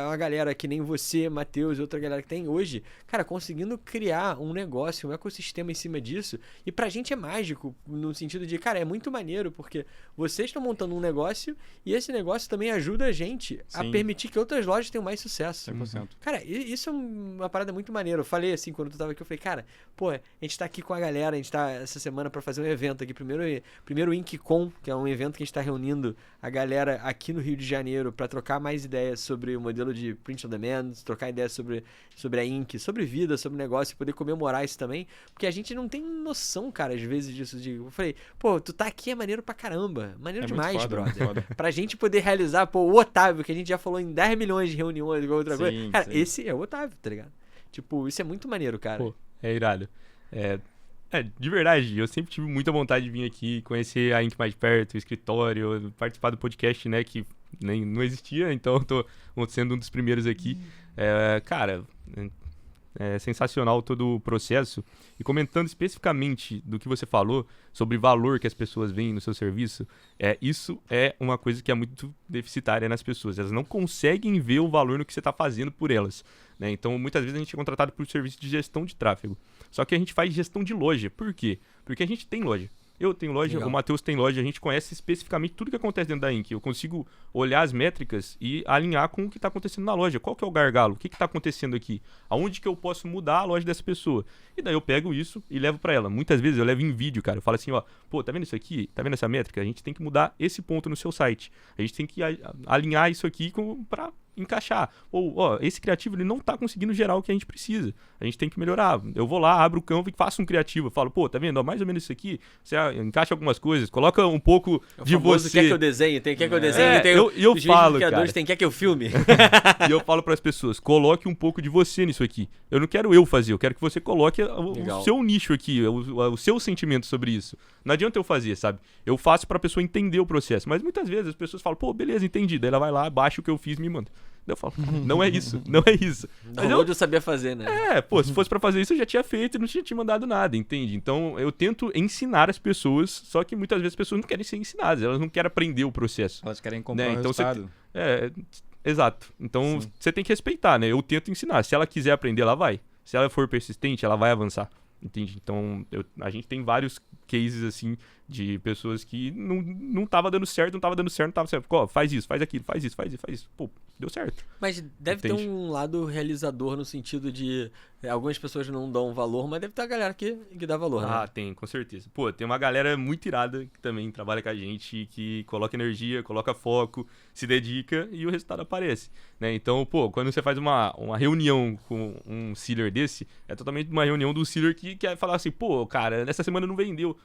uma galera que nem você, Matheus e outra galera que tem hoje, cara, conseguindo criar um negócio, um ecossistema em cima disso. E pra gente é mágico, no sentido de, cara, é muito maneiro, porque vocês estão montando um negócio e esse negócio também ajuda a gente a permitir que outras lojas tenham mais sucesso. 100%. Cara, isso é uma parada muito maneira. Eu falei assim, quando tu tava aqui, eu falei, cara, a gente tá aqui com a galera, a gente tá essa semana pra fazer um evento aqui, primeiro IncCon, que é um evento que a gente tá reunindo a galera aqui no Rio de Janeiro pra trocar mais ideias sobre o modelo de print on demand, trocar ideias sobre a Inc, sobre vida, sobre negócio, e poder comemorar isso também, porque a gente não tem noção, cara, às vezes disso. Eu falei, tu tá aqui é maneiro pra caramba, maneiro demais, brother. Pra gente poder realizar, o Otávio, que a gente já falou em 10 milhões de reuniões, igual outra coisa. Cara, esse é o Otávio, tá ligado? Tipo, isso é muito maneiro, cara. É irado. De verdade, eu sempre tive muita vontade de vir aqui, conhecer a Inc mais de perto, o escritório, participar do podcast, né, que nem não existia, então eu tô sendo um dos primeiros aqui. Cara, sensacional todo o processo. E comentando especificamente do que você falou sobre valor que as pessoas veem no seu serviço, isso é uma coisa que é muito deficitária nas pessoas. Elas não conseguem ver o valor no que você está fazendo por elas, né? Então, muitas vezes a gente é contratado por serviço de gestão de tráfego. Só que a gente faz gestão de loja. Por quê? Porque a gente tem loja. Eu tenho loja, Legal. O Matheus tem loja, a gente conhece especificamente tudo que acontece dentro da Inc. Eu consigo olhar as métricas e alinhar com o que está acontecendo na loja. Qual que é o gargalo? O que está acontecendo aqui? Aonde que eu posso mudar a loja dessa pessoa? E daí eu pego isso e levo para ela. Muitas vezes eu levo em vídeo, cara. Eu falo assim, ó, pô, tá vendo isso aqui? Tá vendo essa métrica? A gente tem que mudar esse ponto no seu site. A gente tem que alinhar isso aqui para encaixar. Ou, ó, esse criativo ele não tá conseguindo gerar o que a gente precisa. A gente tem que melhorar. Eu vou lá, abro o campo e faço um criativo. Eu falo, pô, tá vendo? Ó, mais ou menos isso aqui. Você encaixa algumas coisas, coloca um pouco de você. Quer que eu desenhe? Quer que eu desenhe? Eu falo, cara. Quer que eu filme? E eu falo pras pessoas, coloque um pouco de você nisso aqui. Eu não quero eu fazer, eu quero que você coloque o seu nicho aqui, o seu sentimento sobre isso. Não adianta eu fazer, sabe? Eu faço pra pessoa entender o processo. Mas muitas vezes as pessoas falam, pô, beleza, entendi. Daí ela vai lá, baixa o que eu fiz e me manda. Daí eu falo, não é isso, não é isso. Mas eu sabia fazer, né? Pô, se fosse pra fazer isso eu já tinha feito e não tinha te mandado nada, entende? Então eu tento ensinar as pessoas, só que muitas vezes as pessoas não querem ser ensinadas, elas não querem aprender o processo. Elas querem comprar Né? um Então resultado. Exato. Então Sim. você tem que respeitar, né? Eu tento ensinar. Se ela quiser aprender, ela vai. Se ela for persistente, ela vai avançar. Entende? Então a gente tem vários cases assim de pessoas que não tava dando certo, não tava certo. Ó, faz isso, faz aquilo, faz isso. Pô, deu certo. Mas deve Entende? ter um lado realizador no sentido de algumas pessoas não dão valor, mas deve ter a galera que dá valor, Ah, né? tem, com certeza. Pô, tem uma galera muito irada que também trabalha com a gente, que coloca energia, coloca foco, se dedica e o resultado aparece, né? Então, pô, quando você faz uma reunião com um sealer desse, é totalmente uma reunião do sealer que quer falar assim, pô, cara, nessa semana não vendeu.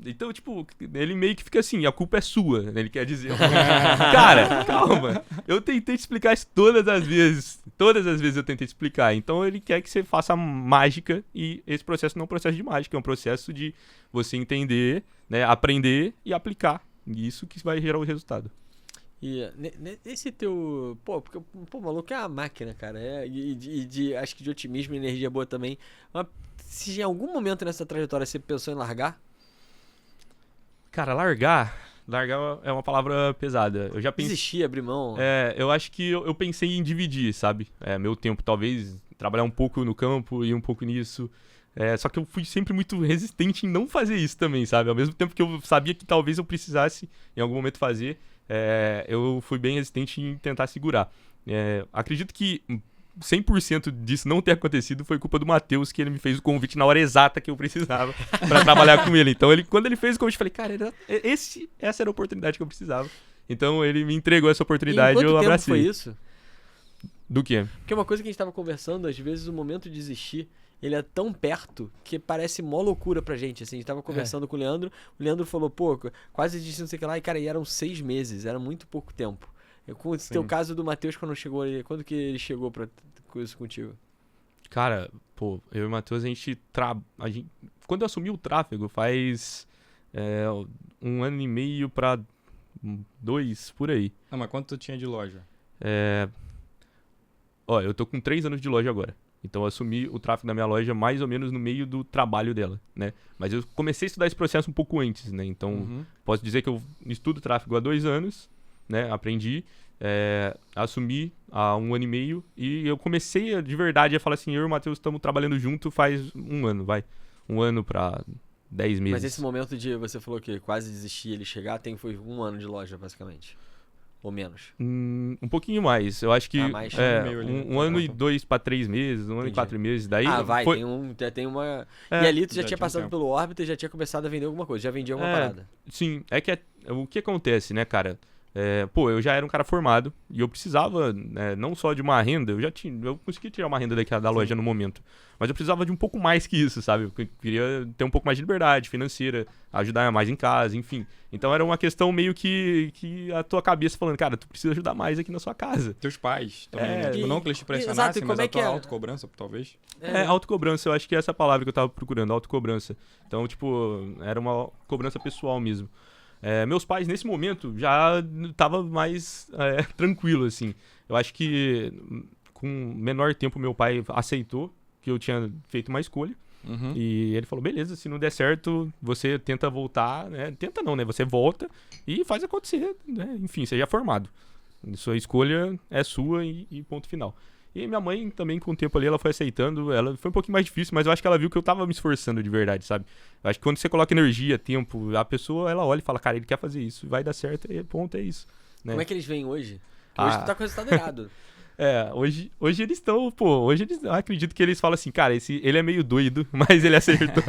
Então, tipo, ele meio que fica assim, a culpa é sua, né? Ele quer dizer. Cara, calma. Eu tentei te explicar isso todas as vezes. Todas as vezes eu tentei te explicar. Então, ele quer que você faça mágica e esse processo não é um processo de mágica, é um processo de você entender, né? Aprender e aplicar. E isso que vai gerar o resultado. E nesse teu. Porque o maluco é uma máquina, cara. Acho que de otimismo e energia boa também. Mas se em algum momento nessa trajetória você pensou em largar? Cara, largar é uma palavra pesada. Eu já pensei. Desistir, abrir mão. Eu acho que eu pensei em dividir, sabe? Meu tempo, talvez trabalhar um pouco no campo e um pouco nisso. Só que eu fui sempre muito resistente em não fazer isso também, sabe? Ao mesmo tempo que eu sabia que talvez eu precisasse em algum momento fazer, eu fui bem resistente em tentar segurar. Acredito que 100% disso não ter acontecido foi culpa do Matheus, que ele me fez o convite na hora exata que eu precisava pra trabalhar com ele. Então, quando ele fez o convite, eu falei, cara, essa era a oportunidade que eu precisava. Então, ele me entregou essa oportunidade e eu abracei. Quanto tempo foi isso? Do quê? Porque uma coisa que a gente tava conversando, às vezes o momento de desistir, ele é tão perto que parece mó loucura pra gente. Assim, a gente tava conversando com o Leandro falou, pô, quase desisti, não sei o que lá, e cara, e eram 6 meses, era muito pouco tempo. Com o teu caso do Matheus, quando que ele chegou com isso contigo? Cara, pô, eu e o Matheus, quando eu assumi o tráfego, faz 1 ano e meio pra 2, por aí. Não, mas quanto tu tinha de loja? Eu tô com 3 anos de loja agora. Então eu assumi o tráfego da minha loja mais ou menos no meio do trabalho dela, né? Mas eu comecei a estudar esse processo um pouco antes, né? Então, posso dizer que eu estudo tráfego há 2 anos, né? Aprendi, assumi há 1 ano e meio e eu comecei de verdade a falar assim, eu e o Matheus estamos trabalhando junto faz 1 ano, 1 ano pra 10 meses. Mas esse momento de você falou que quase desistir ele chegar, foi 1 ano de loja, basicamente. Ou menos? Um pouquinho mais. Eu acho que mais. um ano e 2 pra 3 meses, 1 ano e 4 meses. Daí tem uma... E É, ali tu já já tinha tinha passado tempo. pelo órbita e já tinha começado a vender alguma coisa, já vendia alguma parada. Sim, o que acontece, né, cara? Eu já era um cara formado e eu precisava, não só de uma renda, eu consegui tirar uma renda da loja no momento, mas eu precisava de um pouco mais que isso, sabe? Eu queria ter um pouco mais de liberdade financeira, ajudar mais em casa, enfim. Então era uma questão meio que a tua cabeça falando, cara, tu precisa ajudar mais aqui na sua casa. Teus pais também, né? E- Não que eles te exato, pressionassem, e mas como é a que tua é? autocobrança, talvez. Autocobrança, eu acho que é essa palavra que eu tava procurando, autocobrança. Então, tipo, era uma cobrança pessoal mesmo. Meus pais, nesse momento, já tava mais tranquilo, assim. Eu acho que com menor tempo meu pai aceitou, porque eu tinha feito uma escolha. Uhum. E ele falou, beleza, se não der certo, você tenta voltar, né? Tenta não, né? Você volta e faz acontecer, né? Enfim, seja formado. Sua escolha é sua e ponto final. E minha mãe também, com o tempo ali, ela foi aceitando. Ela foi um pouquinho mais difícil, mas eu acho que ela viu que eu tava me esforçando de verdade, sabe? Eu acho que quando você coloca energia, tempo, a pessoa, ela olha e fala, cara, ele quer fazer isso, vai dar certo, e ponto, é isso. Né? Como é que eles veem hoje? Hoje tu tá com o resultado errado. Hoje eles estão, hoje eles, eu acredito que eles falam assim, cara, ele é meio doido, mas ele acertou.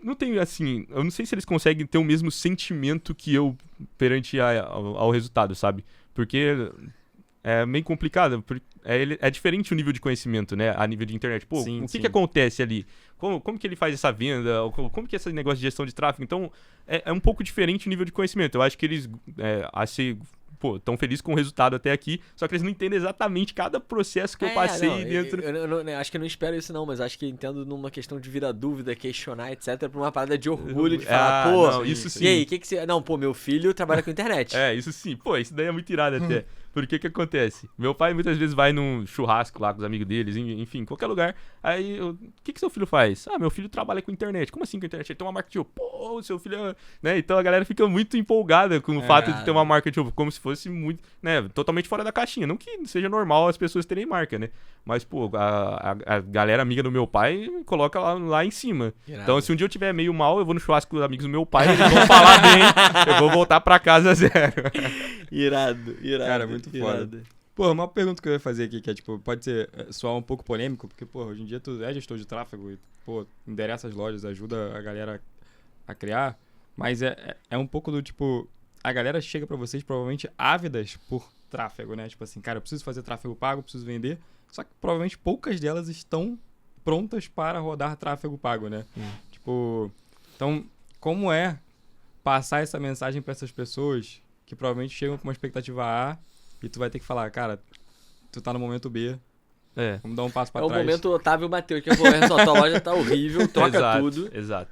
Não tem, assim, eu não sei se eles conseguem ter o mesmo sentimento que eu perante ao resultado, sabe? Porque é meio complicado, é diferente o nível de conhecimento, né, a nível de internet. Pô, Sim, o que sim. que acontece ali? Como que ele faz essa venda? Como que é esse negócio de gestão de tráfego? Então, é um pouco diferente o nível de conhecimento. Eu acho que eles, estão felizes com o resultado até aqui, só que eles não entendem exatamente cada processo que eu passei não, dentro. Eu acho que eu não espero isso não, mas acho que entendo numa questão de virar dúvida, questionar, etc, pra uma parada de orgulho, de falar, pô, não, isso sim. e aí, o que você... Não, pô, meu filho trabalha com internet. Isso sim. Pô, isso daí é muito irado até. Porque que acontece? Meu pai muitas vezes vai num churrasco lá com os amigos deles, enfim, qualquer lugar. Aí, o que seu filho faz? Meu filho trabalha com internet. Como assim com internet? Ele tem uma marca de roupa. Pô, seu filho é... Né? Então a galera fica muito empolgada com o fato de ter uma marca de roupa, como se fosse muito, né, totalmente fora da caixinha. Não que seja normal as pessoas terem marca, né? Mas, pô, a galera amiga do meu pai coloca lá em cima. Irado. Então, se um dia eu tiver meio mal, eu vou no churrasco com os amigos do meu pai, eles vão falar bem, eu vou voltar pra casa zero. Irado. Cara, muito foda. Pô, uma pergunta que eu ia fazer aqui, que é, tipo, pode soar um pouco polêmico, porque, pô, hoje em dia tu é gestor de tráfego e, pô, endereça as lojas, ajuda a galera a criar, mas é um pouco do, tipo, a galera chega pra vocês provavelmente ávidas por tráfego, né? Tipo assim, cara, eu preciso fazer tráfego pago, preciso vender, só que provavelmente poucas delas estão prontas para rodar tráfego pago, né? Tipo, então, como é passar essa mensagem pra essas pessoas que provavelmente chegam com uma expectativa A e tu vai ter que falar, cara, tu tá no momento B, vamos dar um passo pra É trás. o momento Otávio Matheus, que eu vou tua loja tá horrível, troca tudo. Exato.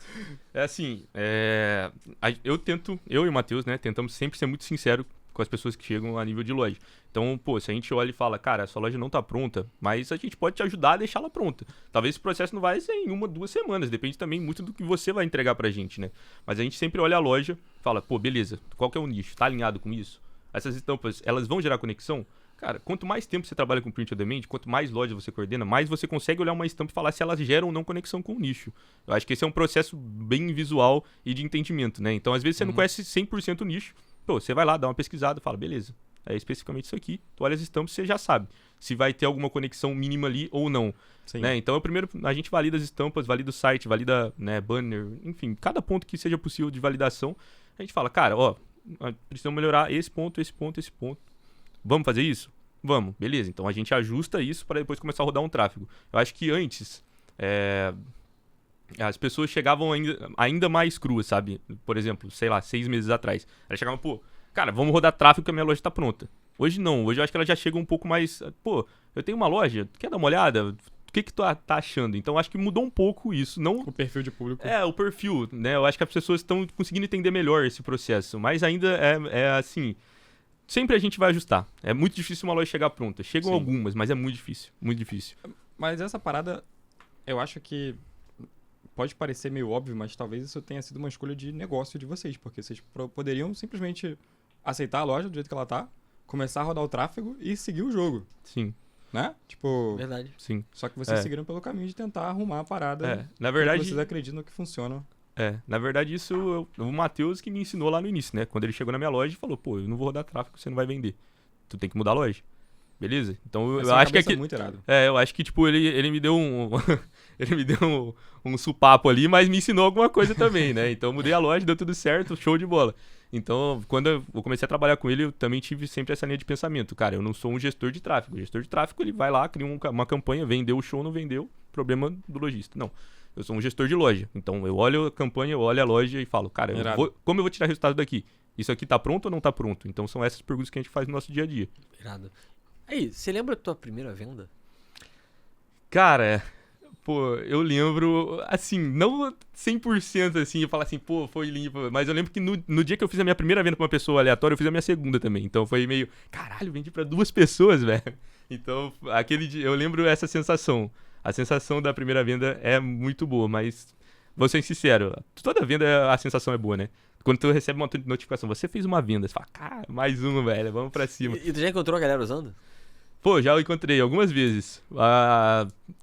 É assim, eu e o Matheus, né, tentamos sempre ser muito sincero com as pessoas que chegam a nível de loja. Então, pô, se a gente olha e fala, cara, a sua loja não tá pronta, mas a gente pode te ajudar a deixá-la pronta. Talvez esse processo não vai ser em 1, 2 semanas, depende também muito do que você vai entregar pra gente, né? Mas a gente sempre olha a loja e fala, pô, beleza, qual que é o nicho? Tá alinhado com isso? Essas estampas, elas vão gerar conexão? Cara, quanto mais tempo você trabalha com print on demand, quanto mais lojas você coordena, mais você consegue olhar uma estampa e falar se elas geram ou não conexão com o nicho. Eu acho que esse é um processo bem visual e de entendimento, né? Então, às vezes, você não conhece 100% o nicho, pô, você vai lá, dá uma pesquisada e fala, beleza, é especificamente isso aqui. Tu olha as estampas e você já sabe se vai ter alguma conexão mínima ali ou não. Né? Então, primeiro, a gente valida as estampas, valida o site, valida, né, banner, enfim, cada ponto que seja possível de validação, a gente fala, cara, precisamos melhorar esse ponto, esse ponto, esse ponto. Vamos fazer isso? Vamos, beleza. Então a gente ajusta isso para depois começar a rodar um tráfego. Eu acho que antes as pessoas chegavam ainda mais cruas, sabe? Por exemplo, sei lá, 6 meses atrás. Elas chegavam, pô, cara, vamos rodar tráfego que a minha loja tá pronta. Hoje não, hoje eu acho que ela já chega um pouco mais, pô, eu tenho uma loja, quer dar uma olhada? O que tu tá achando? Então acho que mudou um pouco isso. Não... O perfil de público. O perfil, né? Eu acho que as pessoas estão conseguindo entender melhor esse processo, mas ainda é assim... Sempre a gente vai ajustar. É muito difícil uma loja chegar pronta. Chegam algumas, mas é muito difícil. Muito difícil. Mas essa parada, eu acho que pode parecer meio óbvio, mas talvez isso tenha sido uma escolha de negócio de vocês. Porque vocês poderiam simplesmente aceitar a loja do jeito que ela tá, começar a rodar o tráfego e seguir o jogo. Sim. Né? Tipo... Verdade. Sim. Só que vocês seguiram pelo caminho de tentar arrumar a parada. Na verdade... vocês acreditam que funciona. Na verdade, isso o Matheus que me ensinou lá no início, né? Quando ele chegou na minha loja e falou, pô, eu não vou rodar tráfego, você não vai vender. Tu tem que mudar a loja. Beleza? Então eu acho que aqui... muito irado. Eu acho que, tipo, ele me deu ele me deu um supapo ali, mas me ensinou alguma coisa também, né? Então eu mudei a loja, deu tudo certo, show de bola. Então, quando eu comecei a trabalhar com ele, eu também tive sempre essa linha de pensamento. Cara, eu não sou um gestor de tráfego. O gestor de tráfego, ele vai lá, cria uma campanha, vendeu o show, não vendeu, problema do lojista. Não. Eu sou um gestor de loja. Então, eu olho a campanha, eu olho a loja e falo, cara, como eu vou tirar resultado daqui? Isso aqui tá pronto ou não tá pronto? Então, são essas perguntas que a gente faz no nosso dia a dia. Irado. Aí, você lembra da tua primeira venda? Cara, Pô, eu lembro, assim, não 100% assim, eu falar assim, pô, foi limpo. Mas eu lembro que no dia que eu fiz a minha primeira venda pra uma pessoa aleatória, eu fiz a minha segunda também. Então foi meio, caralho, vendi pra 2 pessoas, velho. Então, aquele dia, eu lembro essa sensação. A sensação da primeira venda é muito boa, mas vou ser sincero, toda venda a sensação é boa, né? Quando tu recebe uma notificação, você fez uma venda, você fala, cara, mais uma, velho, vamos pra cima. E tu já encontrou a galera usando? Pô, já eu encontrei algumas vezes.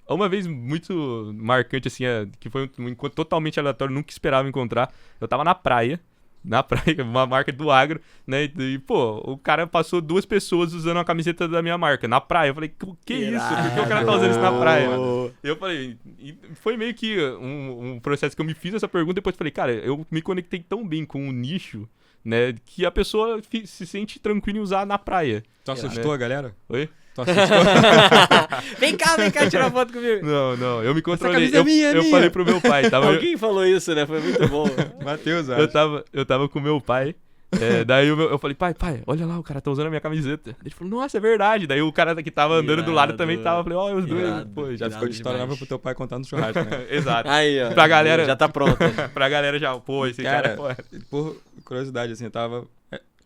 Uma vez muito marcante, assim, que foi um encontro totalmente aleatório, nunca esperava encontrar. Eu tava na praia, uma marca do agro, né? E, pô, o cara passou 2 pessoas usando a camiseta da minha marca, na praia. Eu falei, que isso? Por que o cara tá usando isso na praia? Eu falei, e foi meio que um processo que eu me fiz essa pergunta, depois falei, cara, eu me conectei tão bem com o nicho, né, que a pessoa se sente tranquila em usar na praia. Tu assustou a galera? Oi? Tu assustou? Vem cá, tirar foto comigo. Não, eu me controlei. camisa é minha, eu falei pro meu pai, Alguém falou isso, né? Foi muito bom. Matheus, acho. eu tava com meu pai. Daí eu falei, pai, olha lá, o cara tá usando a minha camiseta. Ele falou, nossa, é verdade. Daí o cara que tava andando do lado também tava. Eu falei, ó, os dois. Pô, Já ficou de história nova pro teu pai contar no churrasco, né? Exato. Aí, ó. Pra galera. Já tá pronto. Pra galera já, pô, esse cara. Por curiosidade, assim, eu tava...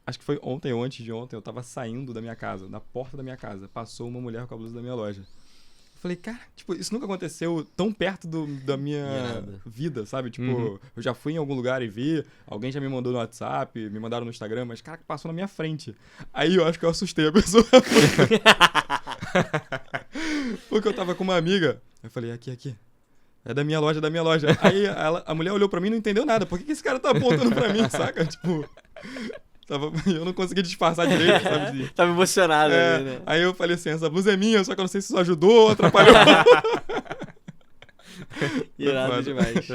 Acho que foi ontem ou antes de ontem, eu tava saindo da minha casa, da porta da minha casa. Passou uma mulher com a blusa da minha loja. Eu falei, cara, tipo, isso nunca aconteceu tão perto da minha vida, sabe? Tipo, eu já fui em algum lugar e vi, alguém já me mandou no WhatsApp, me mandaram no Instagram, mas, cara, passou na minha frente. Aí eu acho que eu assustei a pessoa. Porque eu tava com uma amiga. Eu falei, aqui. É da minha loja, Aí a mulher olhou pra mim e não entendeu nada. Por que esse cara tá apontando pra mim, saca? Tipo... Eu não consegui disfarçar direito, sabe? Tava emocionado ali, né? Aí eu falei assim, essa blusa é minha, só que eu não sei se isso ajudou ou atrapalhou. Irado demais.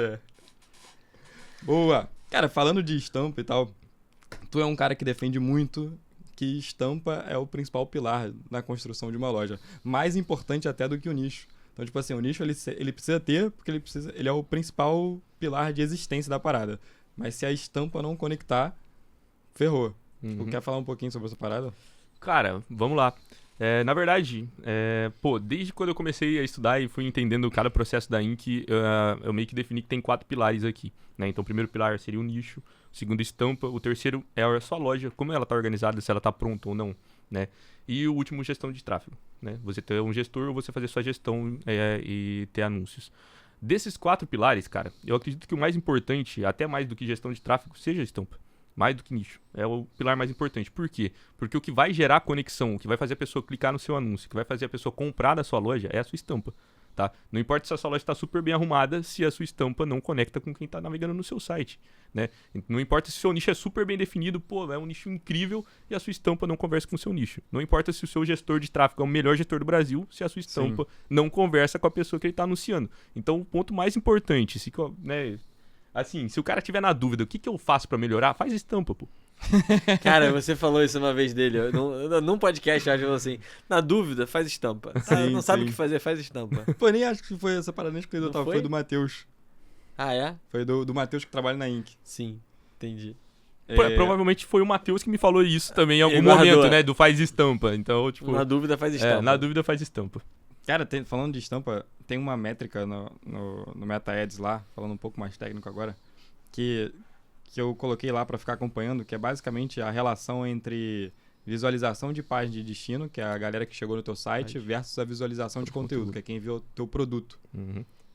Boa. Cara, falando de estampa e tal, tu é um cara que defende muito que estampa é o principal pilar na construção de uma loja. Mais importante até do que o nicho. Então, tipo assim, o nicho ele precisa ter, porque ele é o principal pilar de existência da parada. Mas se a estampa não conectar, ferrou. Tipo, quer falar um pouquinho sobre essa parada? Cara, vamos lá. Na verdade, desde quando eu comecei a estudar e fui entendendo cada processo da Ink, eu meio que defini que tem 4 pilares aqui, né? Então, o primeiro pilar seria o nicho, o segundo estampa, o terceiro é a sua loja, como ela tá organizada, se ela tá pronta ou não, né? E o último, gestão de tráfego, né? Você ter um gestor ou você fazer sua gestão e ter anúncios. Desses 4 pilares, cara, eu acredito que o mais importante, até mais do que gestão de tráfego, seja a estampa. Mais do que nicho. É o pilar mais importante. Por quê? Porque o que vai gerar conexão, o que vai fazer a pessoa clicar no seu anúncio, o que vai fazer a pessoa comprar da sua loja é a sua estampa, tá? Não importa se a sua loja está super bem arrumada, se a sua estampa não conecta com quem está navegando no seu site, né? Não importa se o seu nicho é super bem definido, pô, é um nicho incrível e a sua estampa não conversa com o seu nicho. Não importa se o seu gestor de tráfego é o melhor gestor do Brasil, se a sua estampa não conversa com a pessoa que ele está anunciando. Então, o ponto mais importante, né... Assim, se o cara tiver na dúvida, o que eu faço pra melhorar? Faz estampa, pô. Cara, você falou isso uma vez dele. Num podcast, eu acho que falou assim: na dúvida, faz estampa. Não sabe o que fazer, faz estampa. Pô, nem acho que foi essa parada, nem escolhida, foi do Matheus. Ah, é? Foi do Matheus que trabalha na Ink. Sim, entendi. Provavelmente foi o Matheus que me falou isso também em algum momento, né? Do faz estampa. Então, tipo. Na dúvida, faz estampa. Na dúvida, faz estampa. Cara, falando de estampa, tem uma métrica no Meta Ads lá, falando um pouco mais técnico agora, que eu coloquei lá para ficar acompanhando, que é basicamente a relação entre visualização de página de destino, que é a galera que chegou no teu site, versus a visualização de conteúdo, que é quem viu o teu produto.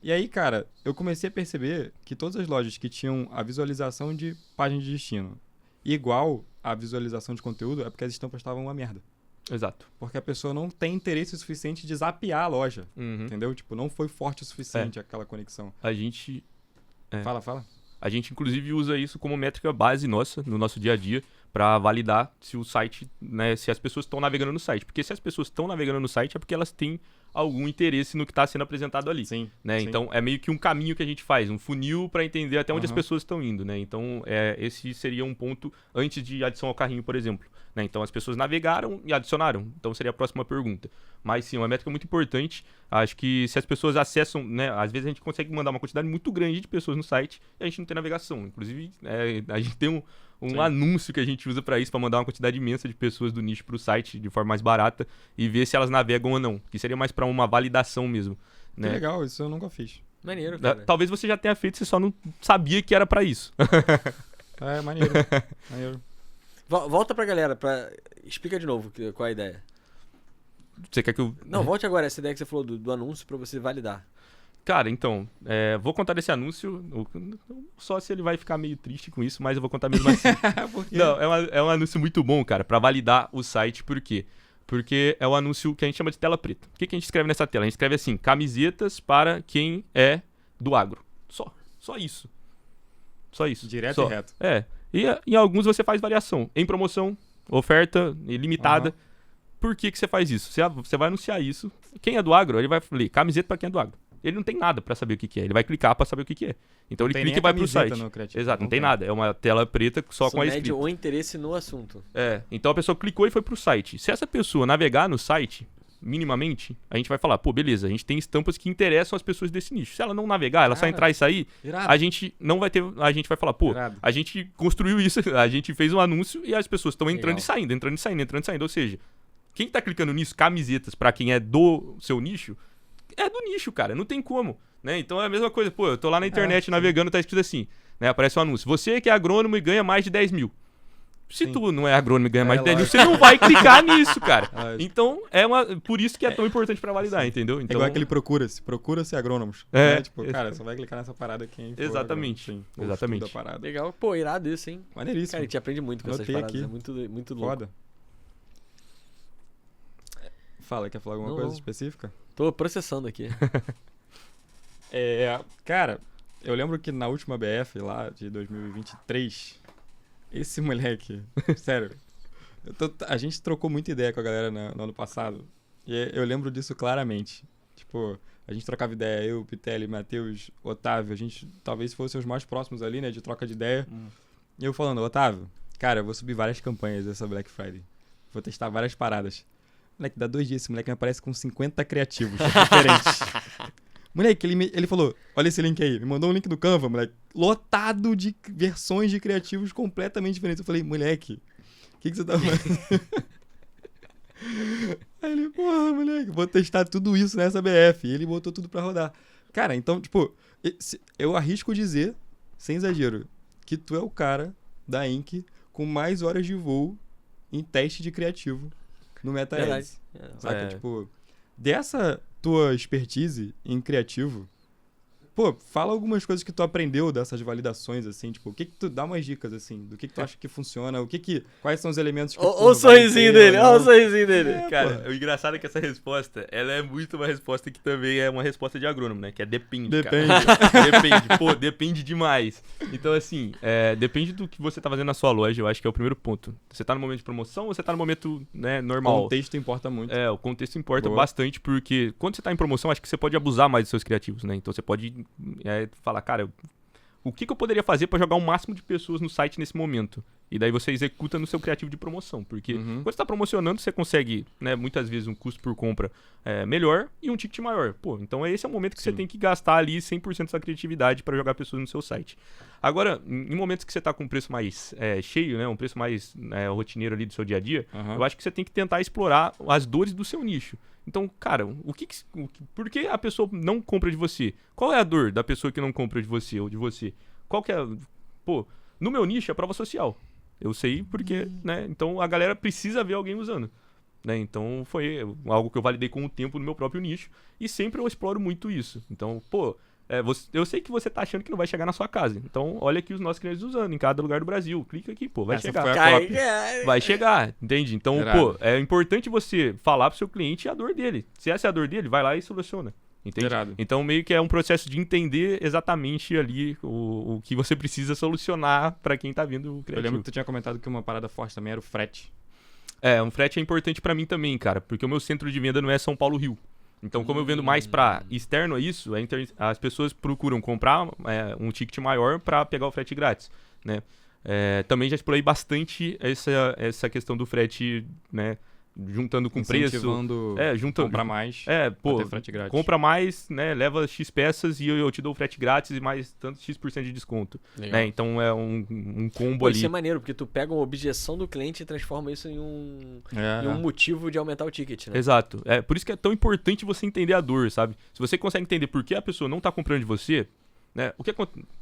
E aí, cara, eu comecei a perceber que todas as lojas que tinham a visualização de página de destino igual a visualização de conteúdo é porque as estampas estavam uma merda. Exato. Porque a pessoa não tem interesse suficiente de zapear a loja, entendeu? Tipo, não foi forte o suficiente aquela conexão. A gente... Fala. A gente, inclusive, usa isso como métrica base nossa, no nosso dia a dia, para validar se o site, né, se as pessoas estão navegando no site. Porque se as pessoas estão navegando no site é porque elas têm algum interesse no que está sendo apresentado ali. Sim, né? sim. Então, é meio que um caminho que a gente faz, um funil para entender até onde as pessoas estão indo, né? Então, esse seria um ponto antes de adição ao carrinho, por exemplo. Né? Então, as pessoas navegaram e adicionaram. Então, seria a próxima pergunta. Mas, sim, uma métrica muito importante. Acho que se as pessoas acessam, né? Às vezes a gente consegue mandar uma quantidade muito grande de pessoas no site e a gente não tem navegação. Inclusive, a gente tem um anúncio que a gente usa para isso, para mandar uma quantidade imensa de pessoas do nicho para o site de forma mais barata e ver se elas navegam ou não, que seria mais para uma validação mesmo, Que né? legal, isso eu nunca fiz. Maneiro, cara. Talvez você já tenha feito, você só não sabia que era pra isso. É, maneiro. Maneiro. Volta pra galera, explica de novo qual é a ideia. Você quer que eu... Não, volte agora, essa ideia que você falou do anúncio pra você validar. Cara, então, vou contar desse anúncio, só se ele vai ficar meio triste com isso, mas eu vou contar mesmo assim. Por quê? Não, é um anúncio muito bom, cara, pra validar o site, por quê? Porque é um anúncio que a gente chama de tela preta. O que a gente escreve nessa tela? A gente escreve assim, camisetas para quem é do agro. Só isso. Só isso. Direto Só. e reto. E em alguns você faz variação. Em promoção, oferta ilimitada. Aham. Por que você faz isso? Você vai anunciar isso. Quem é do agro, ele vai ler camiseta para quem é do agro. Ele não tem nada pra saber o que é. Ele vai clicar pra saber o que é. Então ele Tem clica nem e vai a pro camiseta site. no Criativo. Exato, não tem nada. É uma tela preta só com a mede escrita. o interesse no assunto. Então a pessoa clicou e foi pro site. Se essa pessoa navegar no site, minimamente, a gente vai falar, pô, beleza, a gente tem estampas que interessam as pessoas desse nicho. Se ela não navegar, ela só entrar e sair, Irado. a gente não vai ter. A gente vai falar, pô, Irado. a gente construiu isso, a gente fez um anúncio e as pessoas estão entrando Legal. e saindo, entrando e saindo, entrando e saindo. Ou seja, quem tá clicando nisso, camisetas pra quem é do seu nicho, é do nicho, cara. Não tem como. Né? Então é a mesma coisa. Pô, eu tô lá na internet navegando, tá escrito assim, né? Aparece um anúncio. Você que é agrônomo e ganha mais de 10 mil. Se Sim. tu não é agrônomo e ganha mais de 10 mil, lógico. você não vai clicar nisso, cara. Lógico. Então, por isso que é tão importante pra validar, entendeu? É Então, igual aquele procura-se agrônomos. É, Né? Tipo, cara, só vai clicar nessa parada quem for Exatamente. agrônomo. Sim, ou Exatamente. estuda a parada. Legal. Pô, irado isso, hein? Maneiríssimo. Cara, a gente aprende muito com essas Anotei paradas. aqui. É muito, muito louco. Foda. Fala, quer falar alguma Não, coisa não. específica? Tô processando aqui. Cara, eu lembro que na última BF lá de 2023, esse moleque, sério, a gente trocou muita ideia com a galera no ano passado. E eu lembro disso claramente. Tipo, a gente trocava ideia, eu, Pitelli, Matheus, Otávio, a gente talvez fosse os mais próximos ali, né, de troca de ideia. E eu falando, Otávio, cara, eu vou subir várias campanhas dessa Black Friday. Vou testar várias paradas. Moleque, dá 2 dias, esse moleque me aparece com 50 criativos diferentes. Moleque, ele falou, olha esse link aí. Me mandou um link do Canva, moleque. Lotado de versões de criativos completamente diferentes. Eu falei, moleque, o que você tá fazendo? Aí ele, porra, moleque, vou testar tudo isso nessa BF. E ele botou tudo pra rodar. Cara, então, tipo, eu arrisco dizer, sem exagero, que tu é o cara da Inc com mais horas de voo em teste de criativo no Meta Verdade. Ads. Saca? Tipo, dessa tua expertise em criativo, pô, fala algumas coisas que tu aprendeu dessas validações, assim, tipo, o que tu dá umas dicas, assim, do que tu acha que funciona, quais são os elementos que Ó o sorrisinho dele, ó o sorrisinho dele. Cara, o engraçado é que essa resposta, ela é muito uma resposta que também é uma resposta de agrônomo, né? Que é depende, Depende. cara. Depende, pô, depende demais. Então, assim, depende do que você tá fazendo na sua loja, eu acho que é o primeiro ponto. Você tá no momento de promoção ou você tá no momento, né, O normal? contexto importa muito. O contexto importa Boa. bastante, porque quando você tá em promoção, acho que você pode abusar mais dos seus criativos, né? Então você pode falar, cara, o que eu poderia fazer pra jogar o máximo de pessoas no site nesse momento? E daí você executa no seu criativo de promoção, porque quando você tá promocionando, você consegue, né, muitas vezes um custo por compra melhor e um ticket maior. Pô, então esse é o momento que você tem que gastar ali 100% da criatividade pra jogar pessoas no seu site. Agora, em momentos que você tá com um preço mais cheio, né, um preço mais rotineiro ali do seu dia a dia, eu acho que você tem que tentar explorar as dores do seu nicho. Então, cara, por que a pessoa não compra de você? Qual é a dor da pessoa que não compra de você ou de você? Qual que é... Pô, no meu nicho é prova social. Eu sei porque, né? Então a galera precisa ver alguém usando. Né? Então foi algo que eu validei com o tempo no meu próprio nicho. E sempre eu exploro muito isso. Então, pô, eu sei que você tá achando que não vai chegar na sua casa. Então, olha aqui os nossos clientes usando em cada lugar do Brasil. Clica aqui, pô, vai Essa chegar. foi a top. Vai chegar, entende? Então, Irado. pô, é importante você falar pro seu cliente a dor dele. Se essa é a dor dele, vai lá e soluciona. Entende? Irado. Então, meio que é um processo de entender exatamente ali o que você precisa solucionar pra quem tá vendo o Eu criativo. lembro que tu tinha comentado que uma parada forte também era o frete. Um frete é importante pra mim também, cara, porque o meu centro de venda não é São Paulo-Rio. Então, como eu vendo mais pra externo a isso, as pessoas procuram comprar um ticket maior pra pegar o frete grátis, né? Também já explorei bastante essa questão do frete, né, juntando com preço. Incentivando Juntando. comprar mais, Pô, ter frete grátis. compra mais, né? Leva X peças e eu te dou o frete grátis e mais tanto X% de desconto. Né? Então é um combo Pô, ali. isso é maneiro, porque tu pega uma objeção do cliente e transforma isso em um motivo de aumentar o ticket, né? Exato. É por isso que é tão importante você entender a dor, sabe? Se você consegue entender por que a pessoa não tá comprando de você, né?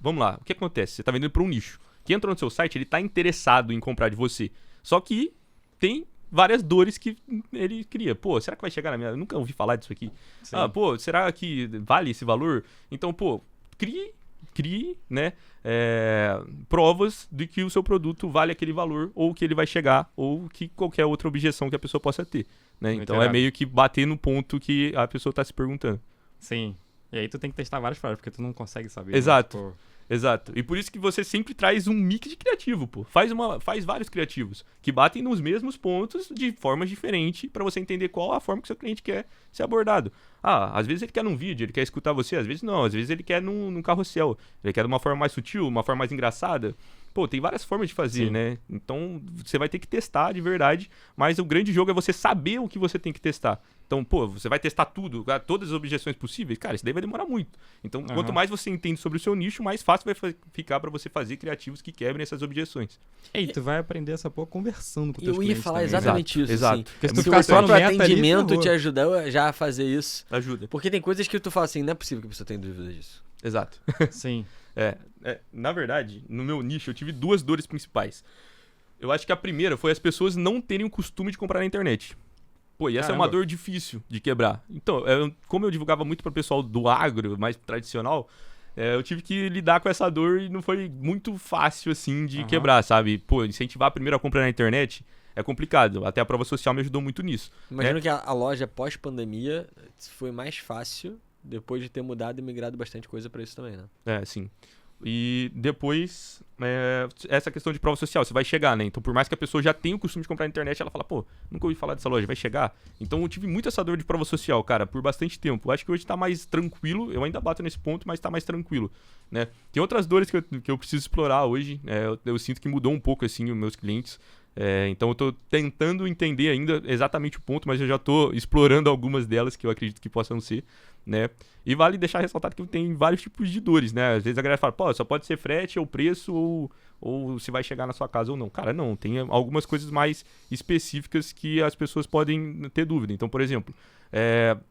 Vamos lá, o que acontece? Você tá vendendo para um nicho. Quem entrou no seu site, ele tá interessado em comprar de você. Só que tem várias dores que ele cria. Pô, será que vai chegar na minha... Eu nunca ouvi falar disso aqui. Sim. Pô, será que vale esse valor? Então, pô, crie, né, provas de que o seu produto vale aquele valor, ou que ele vai chegar, ou que qualquer outra objeção que a pessoa possa ter. Né? Então é meio que bater no ponto que a pessoa tá se perguntando. Sim. E aí tu tem que testar várias frases, porque tu não consegue saber. Exato. Né? Tipo, Exato. E por isso que você sempre traz um mix de criativo, pô. Faz vários criativos que batem nos mesmos pontos de formas diferentes pra você entender qual a forma que o seu cliente quer ser abordado. Às vezes ele quer num vídeo, ele quer escutar você, às vezes não, às vezes ele quer num carrossel. Ele quer de uma forma mais sutil, uma forma mais engraçada. Pô, tem várias formas de fazer, Sim. né? Então, você vai ter que testar de verdade, mas o grande jogo é você saber o que você tem que testar. Então, pô, você vai testar tudo, todas as objeções possíveis? Cara, isso daí vai demorar muito. Então, quanto mais você entende sobre o seu nicho, mais fácil vai ficar pra você fazer criativos que quebrem essas objeções. E tu vai aprender essa porra conversando com teus Eu ia clientes falar também. exatamente isso. Exato. Assim. Porque se tu Se ficar o só no próprio meta ali, atendimento ferrou. te ajuda já a fazer isso. Ajuda. Porque tem coisas que tu fala assim, não é possível que a pessoa tenha dúvida disso. Exato. Sim. Na verdade, no meu nicho, eu tive duas dores principais. Eu acho que a primeira foi as pessoas não terem o costume de comprar na internet. Pô, e essa é uma Caramba. dor difícil de quebrar. Então, como eu divulgava muito para o pessoal do agro, mais tradicional, eu tive que lidar com essa dor e não foi muito fácil, assim, de quebrar, sabe? Pô, incentivar primeiro a compra na internet é complicado. Até a prova social me ajudou muito nisso. Imagino que a loja pós-pandemia foi mais fácil depois de ter mudado e migrado bastante coisa pra isso também, né? Sim. E depois, essa questão de prova social, você vai chegar, né? Então, por mais que a pessoa já tenha o costume de comprar na internet, ela fala, pô, nunca ouvi falar dessa loja, vai chegar? Então, eu tive muito essa dor de prova social, cara, por bastante tempo. Eu acho que hoje tá mais tranquilo, eu ainda bato nesse ponto, mas tá mais tranquilo, né? Tem outras dores que eu preciso explorar hoje, eu sinto que mudou um pouco, assim, os meus clientes. Então, eu tô tentando entender ainda exatamente o ponto, mas eu já tô explorando algumas delas que eu acredito que possam ser, né? E vale deixar ressaltado que tem vários tipos de dores, né? Às vezes a galera fala, pô, só pode ser frete ou preço ou se vai chegar na sua casa ou não. Cara, não. Tem algumas coisas mais específicas que as pessoas podem ter dúvida. Então, por exemplo,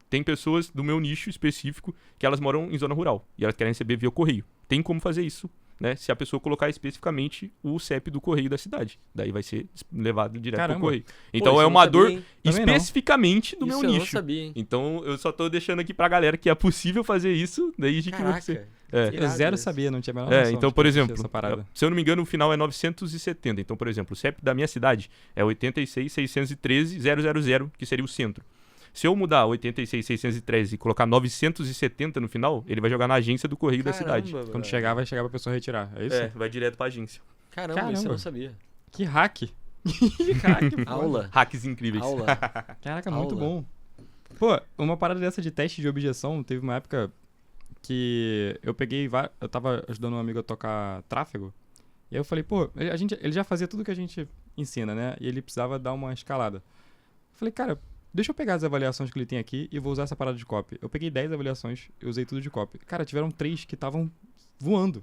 tem pessoas do meu nicho específico que elas moram em zona rural e elas querem receber via correio. Tem como fazer isso, né? Se a pessoa colocar especificamente o CEP do correio da cidade. Daí vai ser levado direto pro correio. Então Pô, é isso eu uma não dor sabia, hein? especificamente do Isso meu eu não nicho. sabia, hein? Então eu só tô deixando aqui pra galera que é possível fazer isso desde que você... Caraca. Eu Irado zero isso. sabia, não tinha a menor noção então, de por que existia exemplo, essa parada. se eu não me engano, o final é 970. Então, por exemplo, o CEP da minha cidade é 86.613.000, que seria o centro. Se eu mudar 86.613 e colocar 970 no final, ele vai jogar na agência do correio da cidade. Caramba, Quando velho. chegar, vai chegar pra pessoa retirar. É isso? Vai direto pra agência. Caramba, isso eu Caramba. não sabia. Que hack. Que hack, pô. Aula. Hacks incríveis. Aula. Caraca, muito Aula. bom. Pô, uma parada dessa de teste de objeção, teve uma época que eu peguei, eu tava ajudando um amigo a tocar tráfego, e aí eu falei, pô, ele já fazia tudo que a gente ensina, né? E ele precisava dar uma escalada. Eu falei, cara, deixa eu pegar as avaliações que ele tem aqui e vou usar essa parada de copy. Eu peguei 10 avaliações e usei tudo de copy. Cara, tiveram 3 que estavam voando.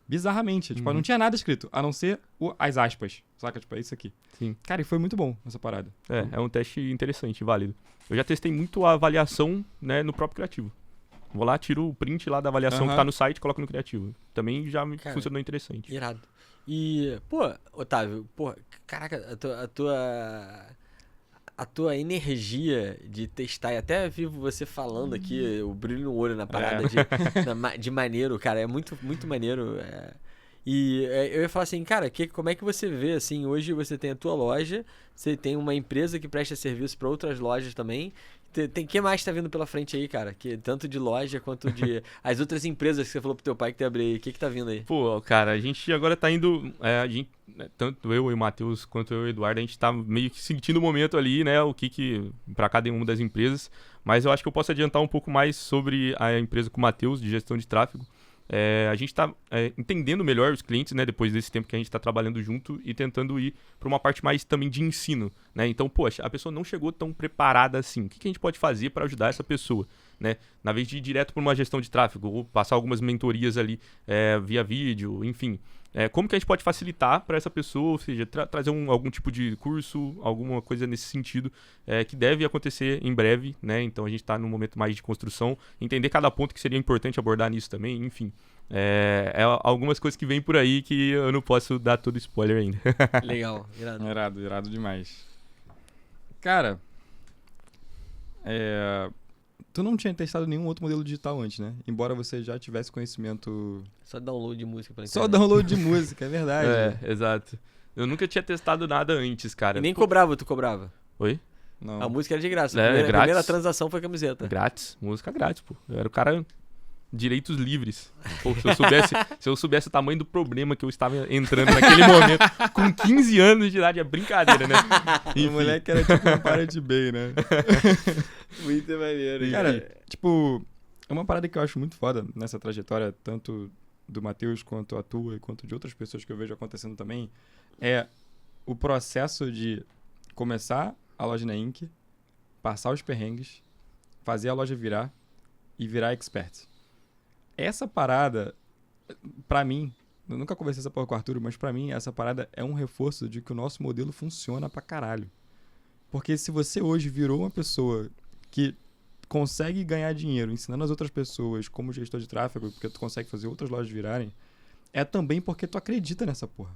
Bizarramente. Tipo, não tinha nada escrito, a não ser as aspas. Saca? Tipo, é isso aqui. Sim. Cara, e foi muito bom essa parada. É um teste interessante, válido. Eu já testei muito a avaliação, né, no próprio criativo. Vou lá, tiro o print lá da avaliação que tá no site e coloco no criativo. Também já me Cara, funcionou interessante. Irado. E, pô, Otávio, pô, caraca, a tua energia de testar, e até vivo você falando aqui, o brilho no olho na parada de maneiro, cara, é muito, muito maneiro. E eu ia falar assim, cara, como é que você vê, assim, hoje você tem a tua loja, você tem uma empresa que presta serviço para outras lojas também. Que mais tá vindo pela frente aí, cara? Tanto de loja quanto de as outras empresas que você falou pro teu pai que tem abrir aí. O que tá vindo aí? Pô, cara, a gente agora tá indo... tanto eu e o Matheus quanto eu e o Eduardo, a gente tá meio que sentindo o momento ali, né? O que pra cada uma das empresas. Mas eu acho que eu posso adiantar um pouco mais sobre a empresa com o Matheus, de gestão de tráfego. a gente está entendendo melhor os clientes, né, depois desse tempo que a gente está trabalhando junto e tentando ir para uma parte mais também de ensino, né? Então, poxa, a pessoa não chegou tão preparada assim. O que a gente pode fazer para ajudar essa pessoa, né? Na vez de ir direto para uma gestão de tráfego ou passar algumas mentorias ali via vídeo, enfim. Como que a gente pode facilitar para essa pessoa, ou seja, trazer algum tipo de curso, alguma coisa nesse sentido, que deve acontecer em breve, né? Então a gente está num momento mais de construção, entender cada ponto que seria importante abordar nisso também, enfim. Algumas coisas que vêm por aí que eu não posso dar todo spoiler ainda. Legal, irado. Irado demais. Cara, tu não tinha testado nenhum outro modelo digital antes, né? Embora você já tivesse conhecimento... Só download de música pra internet. Só download de música, é verdade. Exato. Eu nunca tinha testado nada antes, cara. E nem cobrava, tu cobrava. Oi? Não. A música era de graça. Grátis. A primeira transação foi camiseta. Grátis. Música grátis, pô. Eu era o cara... Direitos livres. Pô, se eu soubesse o tamanho do problema que eu estava entrando naquele momento, com 15 anos de idade, é brincadeira, né? O moleque era tipo uma Pirate Bay, né? Muito maneiro. Cara, tipo, é uma parada que eu acho muito foda nessa trajetória, tanto do Matheus quanto a tua e quanto de outras pessoas que eu vejo acontecendo também, é o processo de começar a loja na Inc, passar os perrengues, fazer a loja virar e virar expert. Essa parada, pra mim, eu nunca conversei essa porra com o Arthur, mas pra mim essa parada é um reforço de que o nosso modelo funciona pra caralho. Porque se você hoje virou uma pessoa que consegue ganhar dinheiro ensinando as outras pessoas como gestor de tráfego, porque tu consegue fazer outras lojas virarem, é também porque tu acredita nessa porra.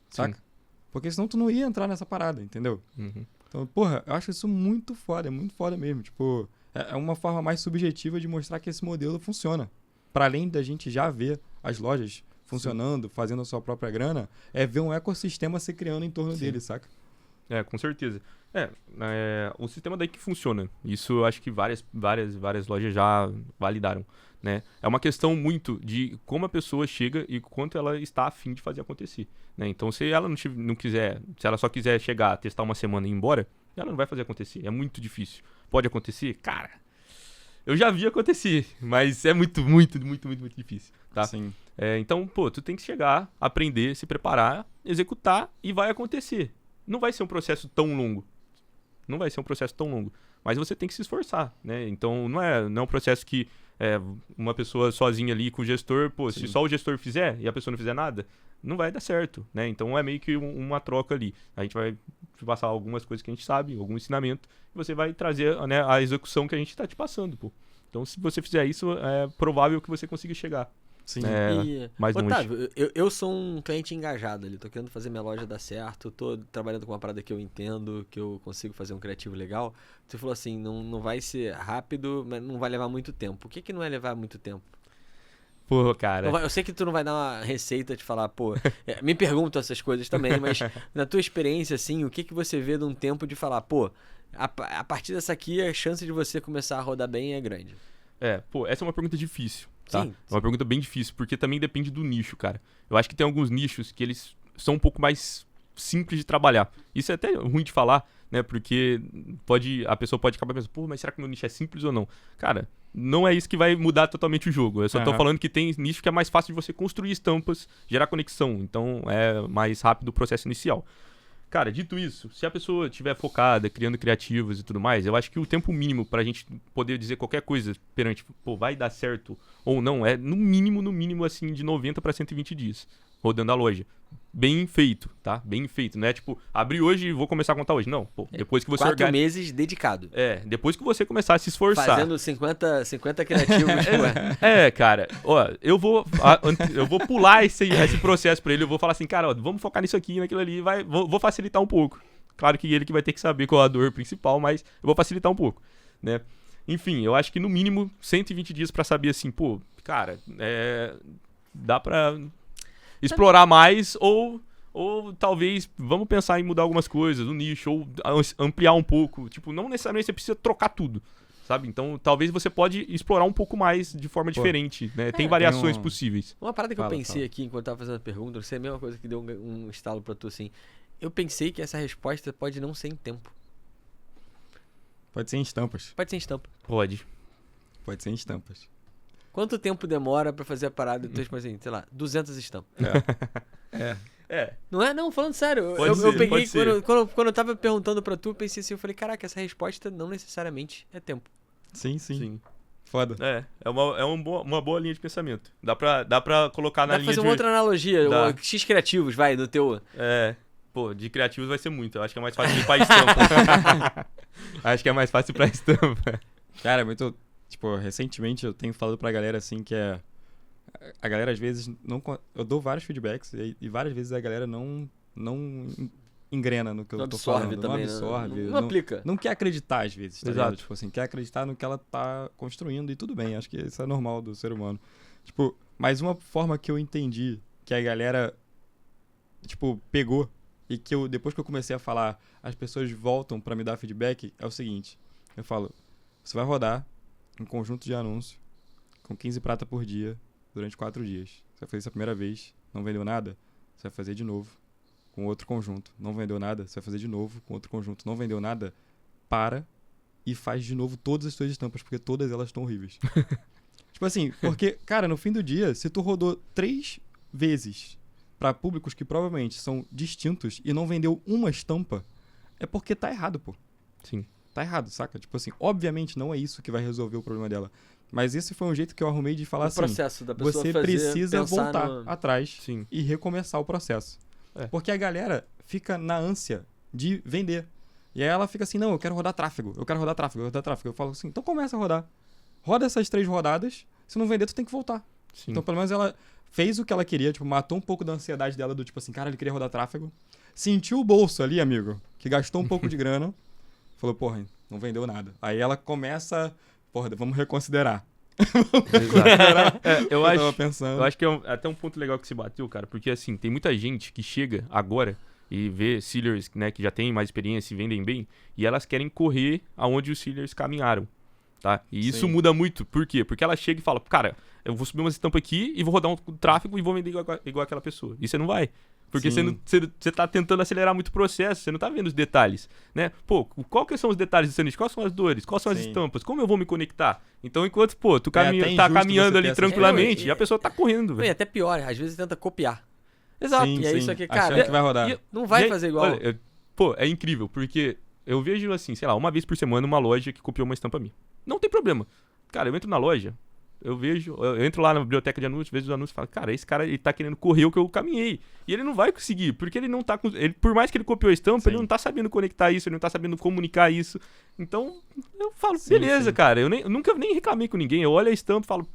Saca? Sim. Porque senão tu não ia entrar nessa parada, entendeu? Uhum. Então, porra, eu acho isso muito foda mesmo. Tipo, é uma forma mais subjetiva de mostrar que esse modelo funciona. Para além da gente já ver as lojas funcionando, fazendo a sua própria grana, é ver um ecossistema se criando em torno dele, saca? Com certeza. O sistema daí que funciona. Isso eu acho que várias lojas já validaram, né? É uma questão muito de como a pessoa chega e quanto ela está a fim de fazer acontecer, né? Então, se ela não quiser, se ela só quiser chegar, testar uma semana e ir embora, ela não vai fazer acontecer. É muito difícil. Pode acontecer? Cara, eu já vi acontecer, mas é muito, muito, muito, muito, muito difícil, tá? Sim. Então, pô, tu tem que chegar, aprender, se preparar, executar e vai acontecer. Não vai ser um processo tão longo. Mas você tem que se esforçar, né? Então, não é um processo que uma pessoa sozinha ali com o gestor, pô, Sim. se só o gestor fizer e a pessoa não fizer nada, não vai dar certo, né? Então, é meio que uma troca ali. A gente vai te passar algumas coisas que a gente sabe, algum ensinamento, e você vai trazer, né, a execução que a gente tá te passando, pô. Então, se você fizer isso, é provável que você consiga chegar. Sim. Mais longe. Otávio, eu sou um cliente engajado ali, tô querendo fazer minha loja dar certo, tô trabalhando com uma parada que eu entendo, que eu consigo fazer um criativo legal. Você falou assim, não vai ser rápido, mas não vai levar muito tempo. O que não é levar muito tempo? Pô, cara. Eu sei que tu não vai dar uma receita de falar, pô, me perguntam essas coisas também, mas na tua experiência, assim, o que você vê de um tempo de falar, pô, a partir dessa aqui a chance de você começar a rodar bem é grande? Essa é uma pergunta difícil, tá? Sim. É uma pergunta bem difícil, porque também depende do nicho, cara. Eu acho que tem alguns nichos que eles são um pouco mais simples de trabalhar. Isso é até ruim de falar, né? Porque a pessoa pode acabar pensando, pô, mas será que meu nicho é simples ou não? Cara, não é isso que vai mudar totalmente o jogo. Eu só tô falando que tem nicho que é mais fácil de você construir estampas, gerar conexão. Então é mais rápido o processo inicial. Cara, dito isso, se a pessoa estiver focada, criando criativos e tudo mais, eu acho que o tempo mínimo pra gente poder dizer qualquer coisa perante, pô, vai dar certo ou não, é no mínimo, assim, de 90 para 120 dias, rodando a loja. Bem feito, tá? Bem feito. Não é tipo, abri hoje e vou começar a contar hoje. Não, pô, depois que você 4 meses dedicado. depois que você começar a se esforçar. Fazendo 50 criativos. Cara, ó, eu vou pular esse processo pra ele, eu vou falar assim, cara, ó, vamos focar nisso aqui, naquilo ali, vou facilitar um pouco. Claro que ele que vai ter que saber qual é a dor principal, mas eu vou facilitar um pouco, né? Enfim, eu acho que no mínimo 120 dias pra saber assim, pô, cara, dá pra explorar mais ou talvez vamos pensar em mudar algumas coisas, o nicho, ou ampliar um pouco. Tipo, não necessariamente você precisa trocar tudo, sabe? Então, talvez você pode explorar um pouco mais de forma diferente, né? Tem variações possíveis. Uma parada que eu pensei aqui enquanto eu tava fazendo a pergunta, não sei, a mesma coisa que deu um estalo pra tu, assim. Eu pensei que essa resposta pode não ser em tempo. Pode ser em estampas. Pode ser em estampa. Pode. Pode ser em estampas. Quanto tempo demora pra fazer a parada? Tu responde assim, sei lá, 200 estampas. Não é? Não, falando sério. Eu peguei, quando eu tava perguntando pra tu, eu pensei assim, eu falei, caraca, essa resposta não necessariamente é tempo. Sim. Foda. É uma boa linha de pensamento. Dá pra colocar na Dá pra linha fazer de... uma outra analogia, Dá. X criativos, vai, do teu... Pô, de criativos vai ser muito. Eu acho que é mais fácil limpar a estampa. Acho que é mais fácil pra estampa. Cara, muito... Tipo, recentemente eu tenho falado pra galera, assim, que é... A galera, às vezes, não... Eu dou vários feedbacks e várias vezes a galera não engrena no que eu tô falando. Também, não absorve. Não aplica. Não quer acreditar, às vezes, tá Exato. ligado? Tipo assim, quer acreditar no que ela tá construindo e tudo bem. Acho que isso é normal do ser humano. Tipo, mas uma forma que eu entendi que a galera, tipo, pegou e que eu, depois que eu comecei a falar, as pessoas voltam pra me dar feedback, é o seguinte. Eu falo, você vai rodar um conjunto de anúncios com 15 prata por dia durante 4 dias. Você vai fazer isso a primeira vez, não vendeu nada, você vai fazer de novo com outro conjunto. Não vendeu nada, você vai fazer de novo com outro conjunto. Não vendeu nada, para e faz de novo todas as suas estampas, porque todas elas estão horríveis. Tipo assim, porque, cara, no fim do dia, se tu rodou 3 vezes pra públicos que provavelmente são distintos e não vendeu uma estampa, é porque tá errado, pô. Sim. Tá errado, saca? Tipo assim, obviamente não é isso que vai resolver o problema dela. Mas esse foi um jeito que eu arrumei de falar O assim, processo da pessoa você fazer, precisa pensar voltar no... atrás Sim. e recomeçar o processo. Porque a galera fica na ânsia de vender. E aí ela fica assim, não, eu quero rodar tráfego. Eu falo assim, então começa a rodar. Roda essas 3 rodadas, se não vender, tu tem que voltar. Sim. Então pelo menos ela fez o que ela queria, tipo, matou um pouco da ansiedade dela, do tipo assim, cara, ele queria rodar tráfego. Sentiu o bolso ali, amigo, que gastou um pouco de grana. Falou, porra, não vendeu nada. Aí ela começa, porra, vamos reconsiderar. Exato. Eu pensando. acho que é até um ponto legal que se bateu, cara, porque assim, tem muita gente que chega agora e vê sealers, né, que já tem mais experiência e vendem bem, e elas querem correr aonde os sealers caminharam, tá? E isso muda muito. Por quê? Porque ela chega e fala, cara, eu vou subir umas estampas aqui e vou rodar um tráfego e vou vender igual aquela pessoa. E você não vai. Porque você tá tentando acelerar muito o processo, você não tá vendo os detalhes, né? Pô, qual que são os detalhes desse nicho? Quais são as dores? Quais são as estampas? Como eu vou me conectar? Então, enquanto, pô, tu tá caminhando ali tranquilamente, e a pessoa tá correndo, velho. E até pior, às vezes tenta copiar. Exato. E é isso aqui, cara. Achando que vai rodar. Não vai fazer igual. Olha, pô, é incrível, porque eu vejo assim, sei lá, uma vez por semana uma loja que copiou uma estampa minha. Não tem problema. Cara, eu entro na loja, eu entro lá na biblioteca de anúncios, vejo os anúncios e falo, cara, esse cara ele tá querendo correr o que eu caminhei. E ele não vai conseguir, porque ele não tá com. Por mais que ele copiou a estampa, ele não tá sabendo conectar isso, ele não tá sabendo comunicar isso. Então, eu falo, beleza, cara. Eu nunca nem reclamei com ninguém. Eu olho a estampa e falo.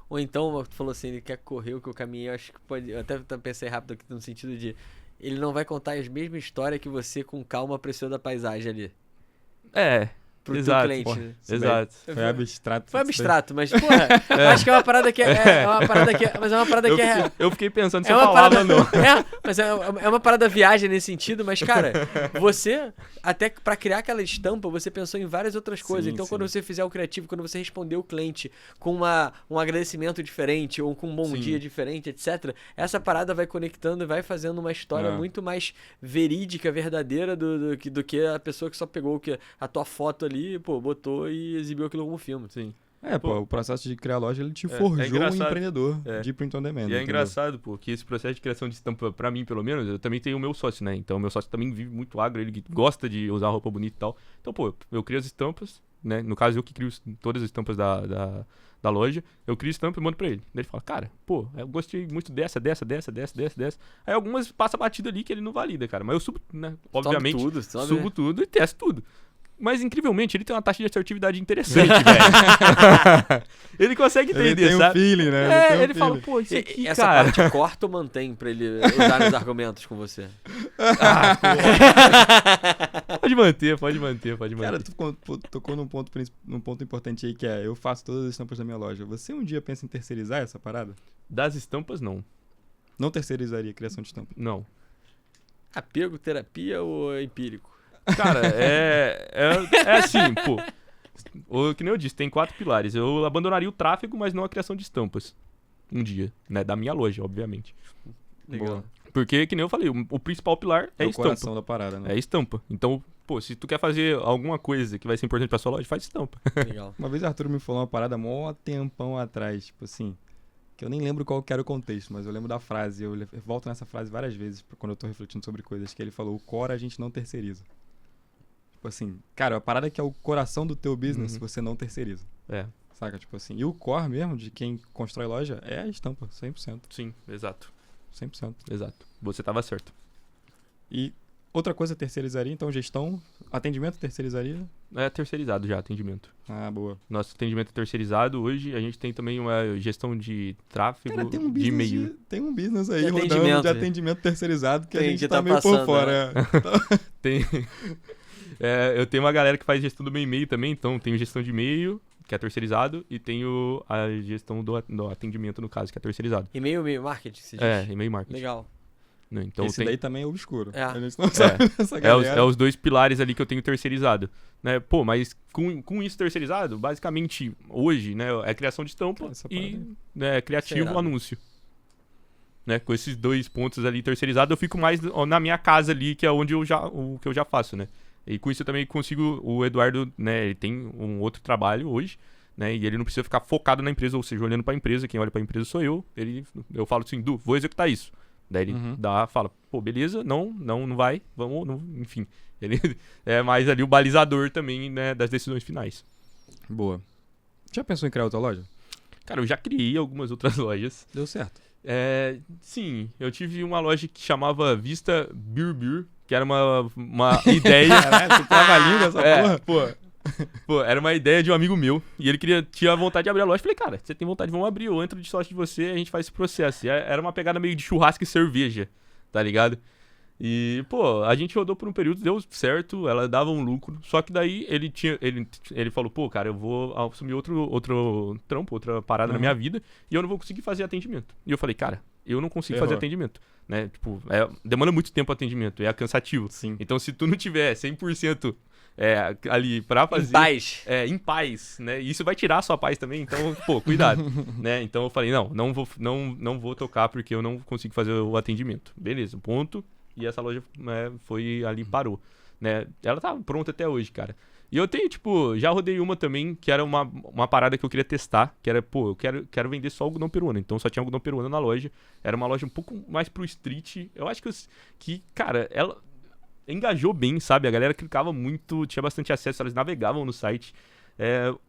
Ou então, tu falou assim, ele quer correr o que eu caminhei, eu acho que pode. Eu até pensei rápido aqui no sentido de. Ele não vai contar as mesmas histórias que você com calma apreciou da paisagem ali. Pro Exato, teu cliente. porra, Né? Exato. Foi abstrato. Foi abstrato, mas, porra, acho que é uma parada que é uma parada que mas é uma parada que é... Eu fiquei pensando se é eu uma falava parada, ou não. Mas é uma parada viagem nesse sentido, mas, cara, você, até pra criar aquela estampa, você pensou em várias outras coisas. Então, quando você fizer o criativo, quando você responder o cliente com um agradecimento diferente, ou com um bom dia diferente, etc., essa parada vai conectando e vai fazendo uma história muito mais verídica, verdadeira do que a pessoa que só pegou a tua foto ali, pô, botou e exibiu aquilo como filme. Sim. Pô, o processo de criar loja, ele te forjou um empreendedor de print on demand. E é engraçado, pô, que esse processo de criação de estampa, pra mim, pelo menos, eu também tenho o meu sócio, né? Então, meu sócio também vive muito agro, ele gosta de usar roupa bonita e tal. Então, pô, eu crio as estampas, né? No caso, eu que crio todas as estampas da loja, eu crio estampa e mando pra ele. Daí ele fala, cara, pô, eu gostei muito dessa. Aí algumas passa batido ali que ele não valida, cara. Mas eu subo, né? Obviamente, subo tudo e testo tudo. Mas, incrivelmente, ele tem uma taxa de assertividade interessante, velho. Ele consegue entender, ele tem sabe? Um feeling, né? Ele fala, pô, isso aqui, essa cara... parte corta ou mantém pra ele usar nos argumentos com você? Pode manter. Cara, tu tocou num ponto importante aí, que é, eu faço todas as estampas da minha loja. Você um dia pensa em terceirizar essa parada? Das estampas, não. Não terceirizaria a criação de estampa? Não. Apego, terapia ou empírico? Cara, é assim, pô. Que nem eu disse, tem 4 pilares. Eu abandonaria o tráfego, mas não a criação de estampas. Um dia, né? Da minha loja, obviamente. Legal. Boa. Porque, que nem eu falei, o principal pilar é o estampa. coração da parada, né? É estampa. Então, pô, se tu quer fazer alguma coisa que vai ser importante pra sua loja, faz estampa. Legal. Uma vez o Arthur me falou uma parada mó tempão atrás, tipo assim, que eu nem lembro qual que era o contexto, mas eu lembro da frase, eu volto nessa frase várias vezes quando eu tô refletindo sobre coisas, que ele falou, o core a gente não terceiriza. Tipo assim, cara, a parada que é o coração do teu business, você não terceiriza. É, Saca? Tipo assim, e o core mesmo de quem constrói loja é a estampa, 100%. sim, exato. 100%. Exato. Você tava certo. E outra coisa terceirizaria, então gestão, atendimento terceirizaria? É terceirizado já, atendimento. Ah, boa. Nosso atendimento é terceirizado. Hoje a gente tem também uma gestão de tráfego, Cara, tem um de business, e-mail. tem um business aí De rodando atendimento. de atendimento terceirizado que a Tem gente que tá tá meio por passando, fora. Tem... eu tenho uma galera que faz gestão do meu e-mail também, então tenho gestão de e-mail, que é terceirizado, e tenho a gestão do atendimento, no caso, que é terceirizado. E-mail marketing, você diz? E-mail marketing. Legal. Né? Então Esse daí também é obscuro. É. A gente não sabe dessa É galera. os dois pilares ali que eu tenho terceirizado. Né? Pô, mas com isso terceirizado, basicamente, hoje, né, é criação de estampa Essa parada e aí. né, criativo Serado. anúncio. Né? Com esses dois pontos ali terceirizados, eu fico mais na minha casa ali, que é onde o que eu já faço, né? E com isso eu também consigo, o Eduardo, né, ele tem um outro trabalho hoje, né, e ele não precisa ficar focado na empresa, ou seja, olhando para a empresa, quem olha para a empresa sou eu, eu falo assim, Du, vou executar isso. Daí ele fala, pô, beleza, não vai, vamos, enfim. Ele é mais ali o balizador também, né, das decisões finais. Boa. Já pensou em criar outra loja? Cara, eu já criei algumas outras lojas. Deu certo. Sim, eu tive uma loja que chamava Vista Beer, que era uma ideia... Caralho, tu trava a língua essa porra? Pô, era uma ideia de um amigo meu, e ele tinha vontade de abrir a loja. Falei, cara, você tem vontade, vamos abrir, eu entro de sócio de você, a gente faz esse processo. E era uma pegada meio de churrasco e cerveja, tá ligado? E, pô, a gente rodou por um período, deu certo, ela dava um lucro, só que daí ele falou, pô, cara, eu vou assumir outro trampo, outra parada na minha vida, e eu não vou conseguir fazer atendimento. E eu falei, cara, eu não consigo fazer atendimento, né? Tipo, demanda muito tempo o atendimento, é cansativo. Sim. Então, se tu não tiver 100% ali pra fazer... Em paz. Em paz, né? E isso vai tirar a sua paz também, então, pô, cuidado, né? Então eu falei, não vou tocar porque eu não consigo fazer o atendimento. Beleza, ponto. E essa loja foi ali, parou, né? Ela tá pronta até hoje, cara. E eu tenho, tipo, já rodei uma também, que era uma parada que eu queria testar, que era, pô, eu quero vender só algodão peruano. Então só tinha algodão peruano na loja. Era uma loja um pouco mais pro street. Eu acho que cara, ela engajou bem, sabe? A galera clicava muito, tinha bastante acesso, elas navegavam no site.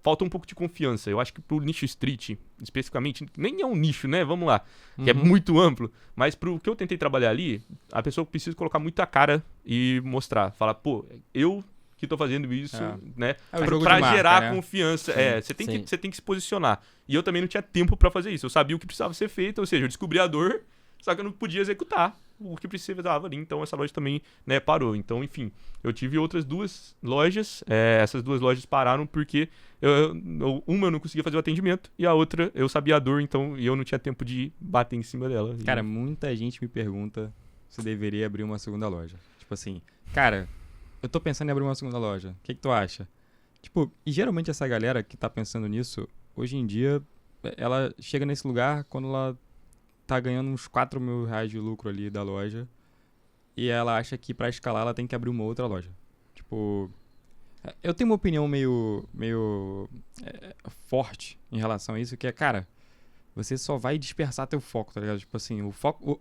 Falta um pouco de confiança. Eu acho que pro nicho street, especificamente, nem é um nicho, né? Vamos lá, que é muito amplo. Mas pro que eu tentei trabalhar ali, a pessoa precisa colocar muito a cara e mostrar. Falar, pô, eu que tô fazendo isso, né? É o jogo pra de marca, gerar né? confiança. Você tem que se posicionar. E eu também não tinha tempo pra fazer isso. Eu sabia o que precisava ser feito, ou seja, eu descobri a dor, só que eu não podia executar o que precisava ali, então essa loja também, né, parou. Então, enfim, eu tive outras duas lojas, essas duas lojas pararam porque uma eu não conseguia fazer o atendimento e a outra eu sabia a dor, então eu não tinha tempo de bater em cima dela. Cara, muita gente me pergunta se deveria abrir uma segunda loja. Tipo assim, cara, eu tô pensando em abrir uma segunda loja, o que tu acha? Tipo, e geralmente essa galera que tá pensando nisso, hoje em dia, ela chega nesse lugar quando ela tá ganhando uns 4 mil reais de lucro ali da loja e ela acha que pra escalar ela tem que abrir uma outra loja. Tipo, eu tenho uma opinião meio forte em relação a isso, que é, cara, você só vai dispersar teu foco, tá ligado? Tipo assim,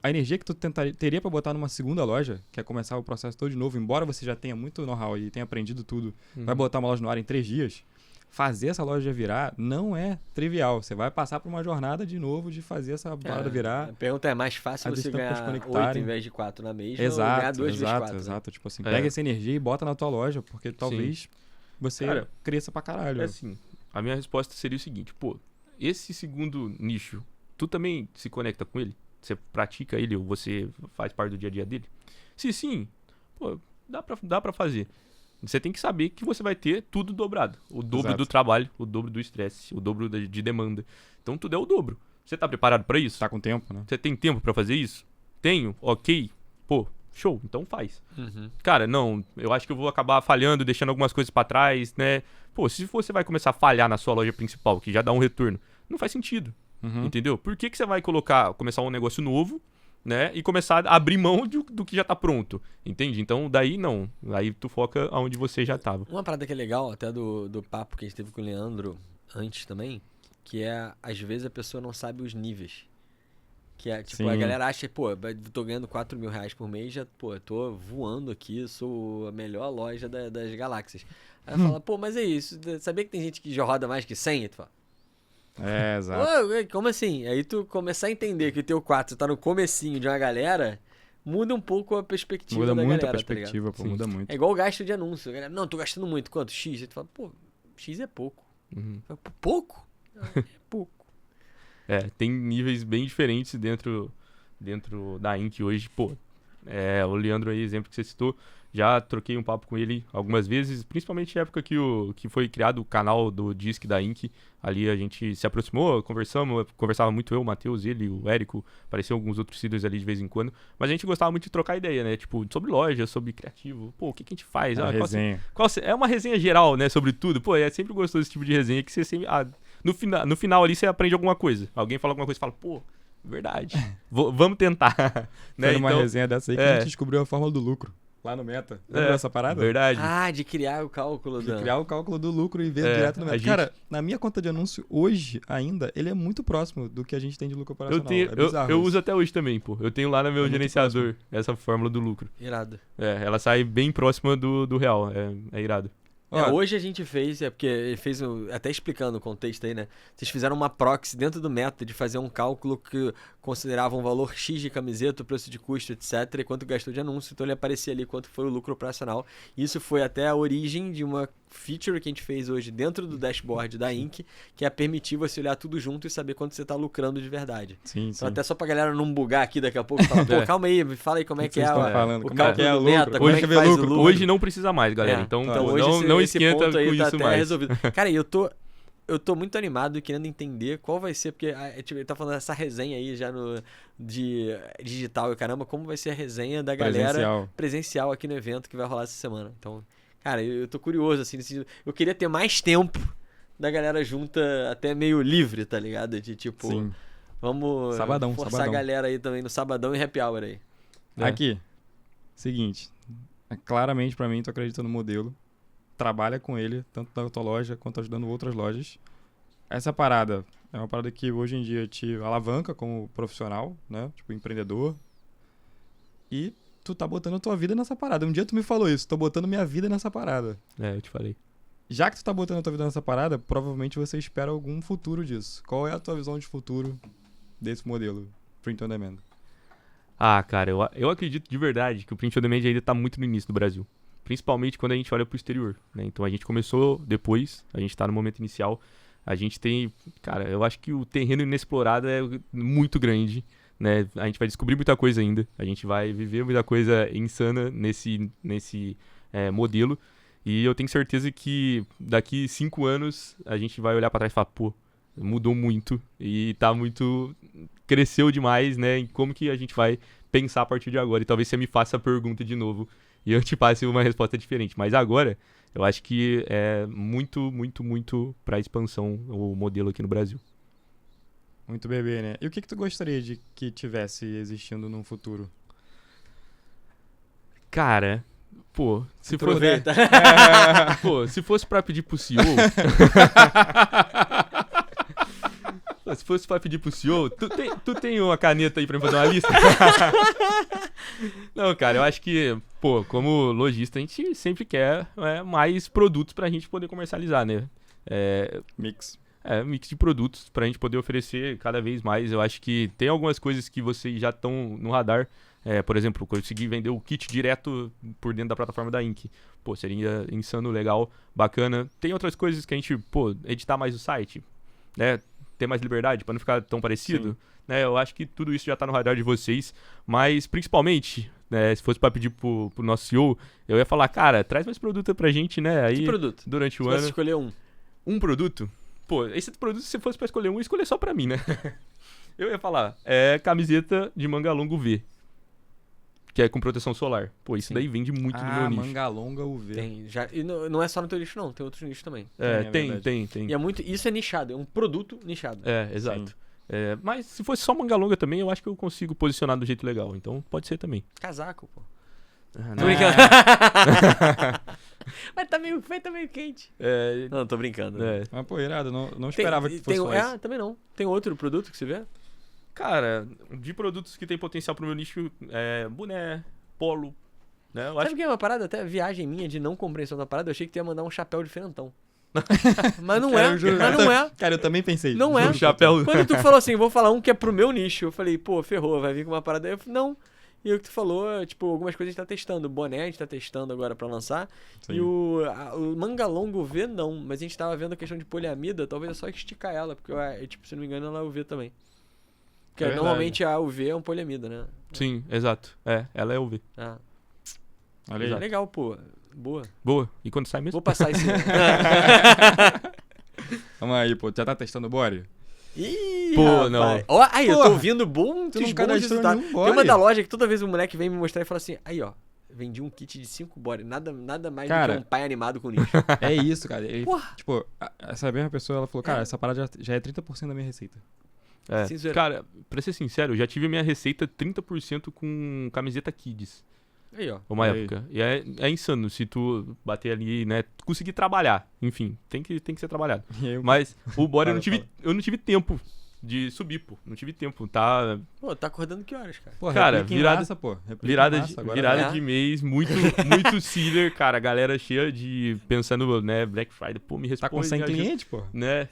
a energia que tu teria pra botar numa segunda loja, que é começar o processo todo de novo, embora você já tenha muito know-how e tenha aprendido tudo, vai botar uma loja no ar em 3 dias, fazer essa loja virar não é trivial. Você vai passar por uma jornada de novo de fazer essa parada virar. A pergunta é mais fácil as você estampas ganhar 8 conectarem. em vez de 4 na mesma ou ganhar 2 vezes 4. Exato. Tipo assim, pega essa energia e bota na tua loja, porque talvez você cresça pra caralho. Assim, a minha resposta seria o seguinte, pô, esse segundo nicho, tu também se conecta com ele? Você pratica ele ou você faz parte do dia a dia dele? Se sim, pô, dá pra fazer. Você tem que saber que você vai ter tudo dobrado. O dobro do trabalho, o dobro do estresse, o dobro de demanda. Então tudo é o dobro. Você tá preparado pra isso? Tá com tempo, né? Você tem tempo pra fazer isso? Tenho, ok. Pô, show, então faz. Cara, não, eu acho que eu vou acabar falhando, deixando algumas coisas pra trás, né? Pô, se você vai começar a falhar na sua loja principal, que já dá um retorno, não faz sentido. Entendeu? Por que você vai começar um negócio novo, né? E começar a abrir mão do que já tá pronto, entende? Então, daí não. Aí tu foca onde você já tava. Uma parada que é legal, até do papo que a gente teve com o Leandro antes também, que é, às vezes a pessoa não sabe os níveis. Que é, tipo, a Sim. galera acha, pô, tô ganhando 4 mil reais por mês, já, pô, tô voando aqui, sou a melhor loja das galáxias. Aí ela fala, pô, mas é isso, sabia que tem gente que já roda mais que 100? Aí tu fala, Exato. "Ô, como assim? Aí tu começar a entender que o teu 4 tá no comecinho de uma galera, muda um pouco a perspectiva Muda da muito galera, a tá ligado? perspectiva, pô, Sim. muda muito. É igual o gasto de anúncio. A galera, não, tô gastando muito. Quanto? X? Aí tu fala, pô, X é pouco. Uhum. Eu falo, pouco? É pouco. Tem níveis bem diferentes dentro da Inc hoje. Pô, o Leandro aí, exemplo que você citou, já troquei um papo com ele algumas vezes, principalmente na época que foi criado o canal do Disque da Inc. Ali a gente se aproximou, conversava muito eu, o Matheus, ele, o Érico, apareciam alguns outros seeders ali de vez em quando, mas a gente gostava muito de trocar ideia, né? Tipo, sobre loja, sobre criativo, pô, o que a gente faz? A resenha. É uma resenha geral, né, sobre tudo. Pô, é sempre gostoso esse tipo de resenha que você sempre... no final ali você aprende alguma coisa. Alguém fala alguma coisa e fala, pô, verdade. Vamos tentar. Né? Foi numa Então, resenha dessa aí que a gente descobriu a fórmula do lucro. Lá no Meta. Lembra dessa parada? Verdade. Ah, de criar o cálculo De criar o cálculo do lucro e ver direto no Meta. Cara, na minha conta de anúncio, hoje ainda, ele é muito próximo do que a gente tem de lucro operacional. Eu uso até hoje também, pô. Eu tenho lá no meu muito gerenciador essa fórmula do lucro. Irado. Ela sai bem próxima do real. É irado. Hoje a gente fez, porque ele fez, até explicando o contexto aí, né? Vocês fizeram uma proxy dentro do Meta de fazer um cálculo que considerava um valor X de camiseta, o preço de custo, etc. E quanto gastou de anúncio. Então ele aparecia ali quanto foi o lucro operacional. Isso foi até a origem de uma feature que a gente fez hoje dentro do dashboard da Inc, que é permitir você olhar tudo junto e saber quanto você tá lucrando de verdade. Sim, Então até só pra galera não bugar aqui daqui a pouco, falar, pô, calma aí, me fala aí como é que é vocês estão falando? o Como é cálculo que é o do lucro? Meta, como Hoje é que vê faz lucro. o lucro. Hoje não precisa mais, galera. Então hoje não esse esquenta ponto aí com tá isso até mais. resolvido. Cara, eu tô muito animado e querendo entender qual vai ser, porque tipo, ele tá falando essa resenha aí já de digital e caramba, como vai ser a resenha da galera presencial aqui no evento que vai rolar essa semana. Então, cara, eu tô curioso, assim, eu queria ter mais tempo da galera junta até meio livre, tá ligado? De tipo, Sim. vamos forçar a galera aí também no sabadão e happy hour aí. Aqui, seguinte, claramente pra mim, tu acredita no modelo, trabalha com ele, tanto na tua loja quanto ajudando outras lojas. Essa parada é uma parada que hoje em dia te alavanca como profissional, né? Tipo, empreendedor. E tu tá botando a tua vida nessa parada. Um dia tu me falou isso, tô botando minha vida nessa parada. Eu te falei. Já que tu tá botando a tua vida nessa parada, provavelmente você espera algum futuro disso. Qual é a tua visão de futuro desse modelo Print on Demand? Cara, eu acredito de verdade que o Print on Demand ainda tá muito no início do Brasil. Principalmente quando a gente olha pro exterior, né? Então a gente começou depois, a gente tá no momento inicial. A gente tem, cara, eu acho que o terreno inexplorado é muito grande, né? A gente vai descobrir muita coisa ainda. A gente vai viver muita coisa insana nesse modelo. E eu tenho certeza que daqui 5 anos a gente vai olhar pra trás e falar, pô, mudou muito e cresceu demais, né? Em como que a gente vai pensar a partir de agora. E talvez você me faça a pergunta de novo e eu te passe uma resposta diferente. Mas agora, eu acho que é muito, muito, muito pra expansão o modelo aqui no Brasil. Muito bebê, né? E o que tu gostaria de que tivesse existindo no futuro? Cara, pô, se fosse pra pedir pro CEO... Se fosse pra pedir pro CEO, tu tem uma caneta aí pra me fazer uma lista? Não, cara, eu acho que, pô, como lojista, a gente sempre quer mais produtos pra gente poder comercializar, né? Mix de produtos pra gente poder oferecer cada vez mais. Eu acho que tem algumas coisas que vocês já estão no radar. Por exemplo, conseguir vender o kit direto por dentro da plataforma da Inc. Pô, seria insano, legal, bacana. Tem outras coisas que a gente, editar mais o site, né? Ter mais liberdade, pra não ficar tão parecido, né? Eu acho que tudo isso já tá no radar de vocês, mas principalmente, né, se fosse pra pedir pro nosso CEO, eu ia falar, cara, traz mais produto pra gente, né? Aí, que produto? Durante o ano. Você escolher um produto? Pô, esse produto, se fosse pra escolher escolher só pra mim, né? Eu ia falar, camiseta de manga longa UV, que é com proteção solar. Pô, isso daí vende muito no meu nicho. Manga longa UV. Tem, e não é só no teu nicho, não. Tem outros nichos também. Tem. E isso é nichado, é um produto nichado. Exato. Sim. Mas se fosse só manga longa também, eu acho que eu consigo posicionar do jeito legal. Então pode ser também. Casaco, pô. Ah, Tô não. brincando. Mas tá meio quente. Não, tô brincando. Mas, pô, irado, não esperava que fosse só isso. Também não. Tem outro produto que você vê? Cara, de produtos que tem potencial pro meu nicho, boné, polo, né? Eu acho Sabe o que é uma parada? Até viagem minha de não compreensão da parada, eu achei que tu ia mandar um chapéu diferentão. Mas não Cara, é, eu juro. mas não é. Cara, eu também pensei. Não é. Juro, um chapéu. Quando tu falou assim, vou falar um que é pro meu nicho, eu falei, pô, ferrou, vai vir com uma parada aí. Eu falei, não. E o que tu falou, tipo, algumas coisas a gente tá testando. O boné a gente tá testando agora pra lançar. Sim. E o manga longo V não. Mas a gente tava vendo a questão de poliamida, talvez é só esticar ela, porque, tipo, se não me engano, ela é UV também. Porque É verdade. normalmente a UV é um poliamida, né? Sim, exato. Ela é UV. Ah, Olha aí. legal, pô. Boa. Boa. E quando sai mesmo? Vou passar esse. Vamos aí, pô. Já tá testando o body? Ih, Pô, rapaz. não. Ó, aí, eu tô Porra, ouvindo bons tu não bons cadastrou resultados. nenhum Tem uma body. da loja que toda vez o moleque vem me mostrar e fala assim, aí, ó, vendi um kit de 5 body. Nada mais Cara, do que um pai animado com nicho. É isso, cara. Ele, Porra. tipo, essa mesma pessoa, ela falou, cara, essa parada já é 30% da minha receita. Sem zoeira. Cara, pra ser sincero, eu já tive a minha receita 30% com camiseta Kids. Aí, ó. Uma Aí. época. E é insano se tu bater ali, né? Conseguir trabalhar. Enfim, tem que ser trabalhado. E aí, Mas o body Fala. eu não tive tempo de subir, pô. Não tive tempo, tá? Pô, tá acordando que horas, cara? pô, cara, replica em virada- massa, pô. Replica em Virada, massa, agora virada vai. de mês, muito sealer, cara. A galera cheia de... Pensando, né? Black Friday, pô, me tá responde. com 100 me ajuda, clientes, pô. né?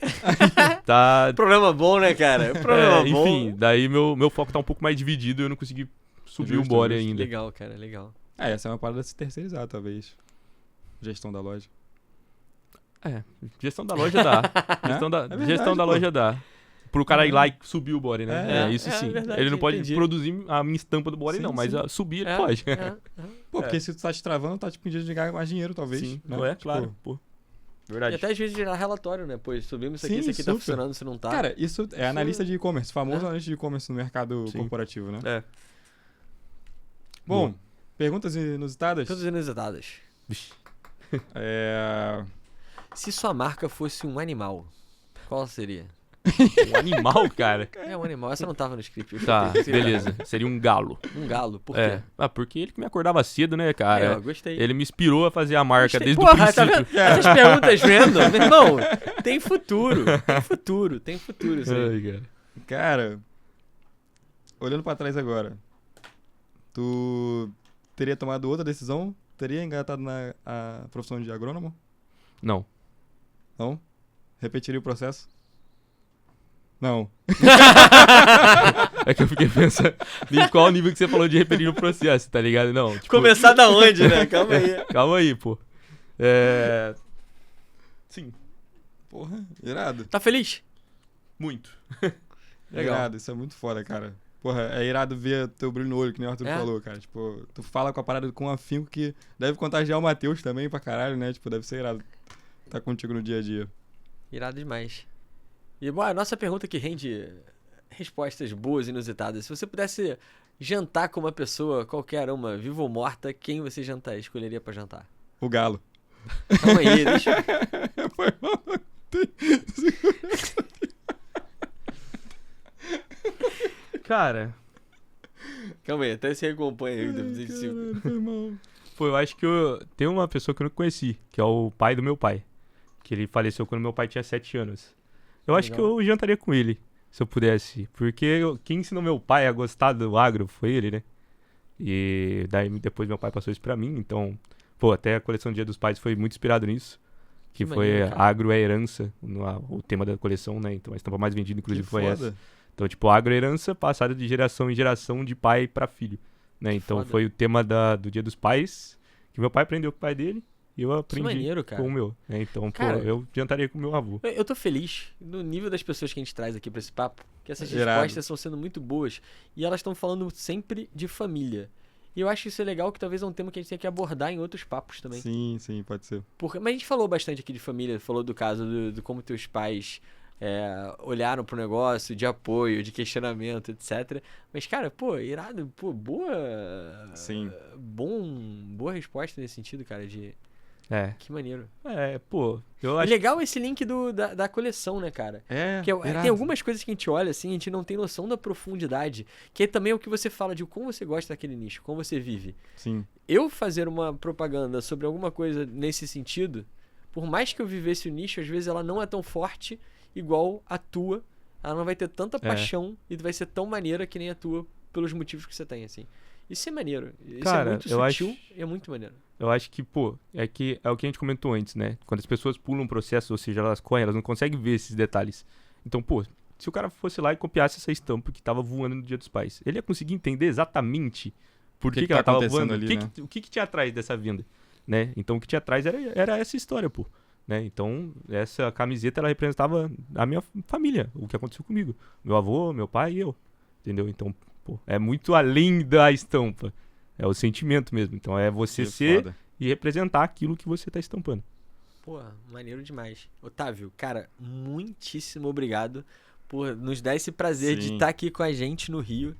Tá... Problema bom, né, cara? Problema bom. enfim, daí meu foco tá um pouco mais dividido e eu não consegui subir Justo, o body justo. ainda. Legal, cara, legal. Essa é uma parada de se terceirizar, talvez. Gestão da loja. Gestão da loja dá. Gestão da, É verdade, gestão da pô. loja dá. Pro cara ir lá e subir o body, né? É, Isso sim. verdade, ele não pode entendi. produzir a minha estampa do body, Sim, não, mas sim. subir ele pode. Pô, porque se tu tá te travando, tá te pedindo de ganhar mais dinheiro, talvez. Sim, né? não é? Tipo, Claro, pô. E Verdade. até às vezes gerar relatório, né? Pô, subimos isso aqui, Sim, isso aqui tá super. funcionando, se não tá. Cara, isso é analista de e-commerce, famoso É. analista de e-commerce no mercado Sim. corporativo, né? É. Bom, Boa. perguntas inusitadas? Todas inusitadas. Vixe. Se sua marca fosse um animal, qual seria? Um animal, cara. É um animal, essa não tava no script. eu Tá, chutei. beleza. Seria um galo. Um galo, por quê? Porque ele que me acordava cedo, né, cara? É, eu gostei. Ele me inspirou a fazer a marca Gostei. desde Porra, o tá princípio. vendo? Essas perguntas vendo, meu irmão, tem futuro. Tem futuro isso aí. Ai, cara. Cara, olhando pra trás agora, tu teria tomado outra decisão? Teria engatado na a profissão de agrônomo? Não. Não? Repetiria o processo? Não. É que eu fiquei pensando em qual nível que você falou de repetir o processo, tá ligado? Não. Tipo, Começar da onde, né? Calma aí. calma aí, pô. Sim, Porra, irado. Tá feliz? muito. Legal. Irado, isso é muito foda, cara. Porra, é irado ver teu brilho no olho, que nem o Arthur É? falou, cara. Tipo, tu fala com a parada com um afinco que deve contagiar o Matheus também pra caralho, né? Tipo, deve ser irado tá contigo no dia a dia. Irado demais. E, bom, a nossa pergunta que rende respostas boas e inusitadas. Se você pudesse jantar com uma pessoa, qualquer uma, viva ou morta, quem você escolheria pra jantar? O galo. Calma aí, deixa eu... Foi mal. Cara, Calma aí, até se recompõe aí. Caralho, foi mal. pô, eu acho que tem uma pessoa que eu não conheci, que é o pai do meu pai. Que ele faleceu quando meu pai tinha 7 anos. Eu acho que Legal. eu jantaria com ele, se eu pudesse. Porque quem ensinou meu pai a gostar do agro foi ele, né? E daí depois meu pai passou isso pra mim, então... Pô, até a coleção Dia dos Pais foi muito inspirado nisso. Que Que foi maneiro, cara. Agro é Herança, o tema da coleção, né? Então a estampa mais vendida, inclusive, Que foi foda. essa. Então, tipo, agro é herança passada de geração em geração, de pai pra filho. Né? Então foda. foi o tema do Dia dos Pais, que meu pai aprendeu com o pai dele, e eu Que aprendi maneiro, cara. com o meu. Né? Então, Cara, pô, eu jantaria com o meu avô. Eu tô feliz no nível das pessoas que a gente traz aqui pra esse papo, que essas Irado. respostas estão sendo muito boas e elas estão falando sempre de família. E eu acho isso legal, que talvez é um tema que a gente tenha que abordar em outros papos também. Sim, sim, pode ser. Mas a gente falou bastante aqui de família, falou do caso do como teus pais olharam pro negócio, de apoio, de questionamento, etc. Mas, cara, pô, irado, pô, boa. Sim. Boa resposta nesse sentido, cara, de É. Que maneiro. Pô, eu É acho legal esse link da coleção, né, cara? Porque tem algumas coisas que a gente olha assim, a gente não tem noção da profundidade. Que é também o que você fala de como você gosta daquele nicho, como você vive. Sim. Eu fazer uma propaganda sobre alguma coisa nesse sentido, por mais que eu vivesse o nicho, às vezes ela não é tão forte igual a tua. Ela não vai ter tanta paixão e vai ser tão maneira que nem a tua pelos motivos que você tem, assim. Isso é maneiro. Isso Cara, é muito eu sutil acho- e é muito maneiro. Eu acho que, pô, é o que a gente comentou antes, né? Quando as pessoas pulam um processo, ou seja, elas correm, elas não conseguem ver esses detalhes. Então, pô, se o cara fosse lá e copiasse essa estampa que tava voando no Dia dos Pais, ele ia conseguir entender exatamente por que que tá ela tava acontecendo voando, ali, né? o que tinha atrás dessa venda, né? Então, o que tinha atrás era essa história, pô. Né? Então, essa camiseta, ela representava a minha família, o que aconteceu comigo. Meu avô, meu pai e eu. Entendeu? Então, pô, é muito além da estampa. É o sentimento mesmo. Então, é você Que ser foda. e representar aquilo que você tá estampando. Pô, maneiro demais. Otávio, cara, muitíssimo obrigado por nos dar esse prazer de Sim. estar aqui com a gente no Rio,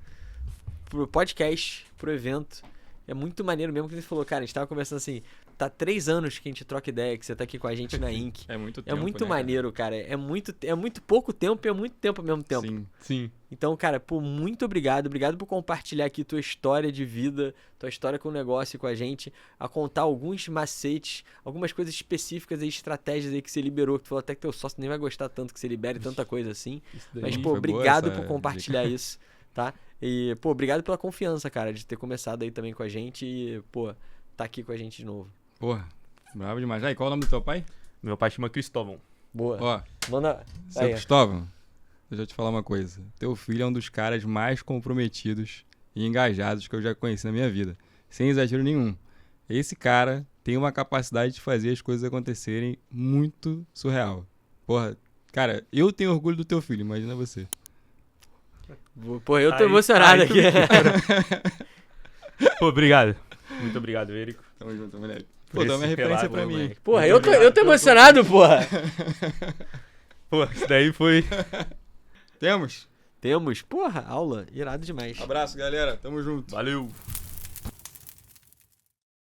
pro podcast, pro evento. É muito maneiro mesmo que você falou, cara, a gente tava conversando assim, tá 3 anos que a gente troca ideia, que você tá aqui com a gente na Inc. É muito É tempo, muito né, cara? maneiro, cara. É muito pouco tempo e é muito tempo ao mesmo tempo. Sim. Sim. Então, cara, pô, muito obrigado. Obrigado por compartilhar aqui tua história de vida, tua história com o negócio com a gente, a contar alguns macetes, algumas coisas específicas e estratégias aí que você liberou, que tu falou até que teu sócio nem vai gostar tanto que você libere tanta coisa assim. Isso daí. Mas, Sim, pô, foi boa obrigado essa por compartilhar isso, tá? E, pô, obrigado pela confiança, cara, de ter começado aí também com a gente e, pô, tá aqui com a gente de novo. Porra, bravo demais. Aí, qual é o nome do teu pai? Meu pai chama Cristóvão. Boa. Ó, Manda. seu Aí, Cristóvão, deixa eu te falar uma coisa. Teu filho é um dos caras mais comprometidos e engajados que eu já conheci na minha vida. Sem exagero nenhum. Esse cara tem uma capacidade de fazer as coisas acontecerem muito surreal. Porra, cara, eu tenho orgulho do teu filho, imagina você. pô, eu tô Aí- emocionado aí tu aqui. Pô, obrigado. Muito obrigado, Érico. Tamo junto, moleque. Por Pô, dá uma esse referência relato, pra mim. moleque. Porra, Muito eu tô obrigado. emocionado, porra. Pô, isso daí foi... Temos? Temos, porra, aula, irado demais. Abraço, galera. Tamo junto. Valeu.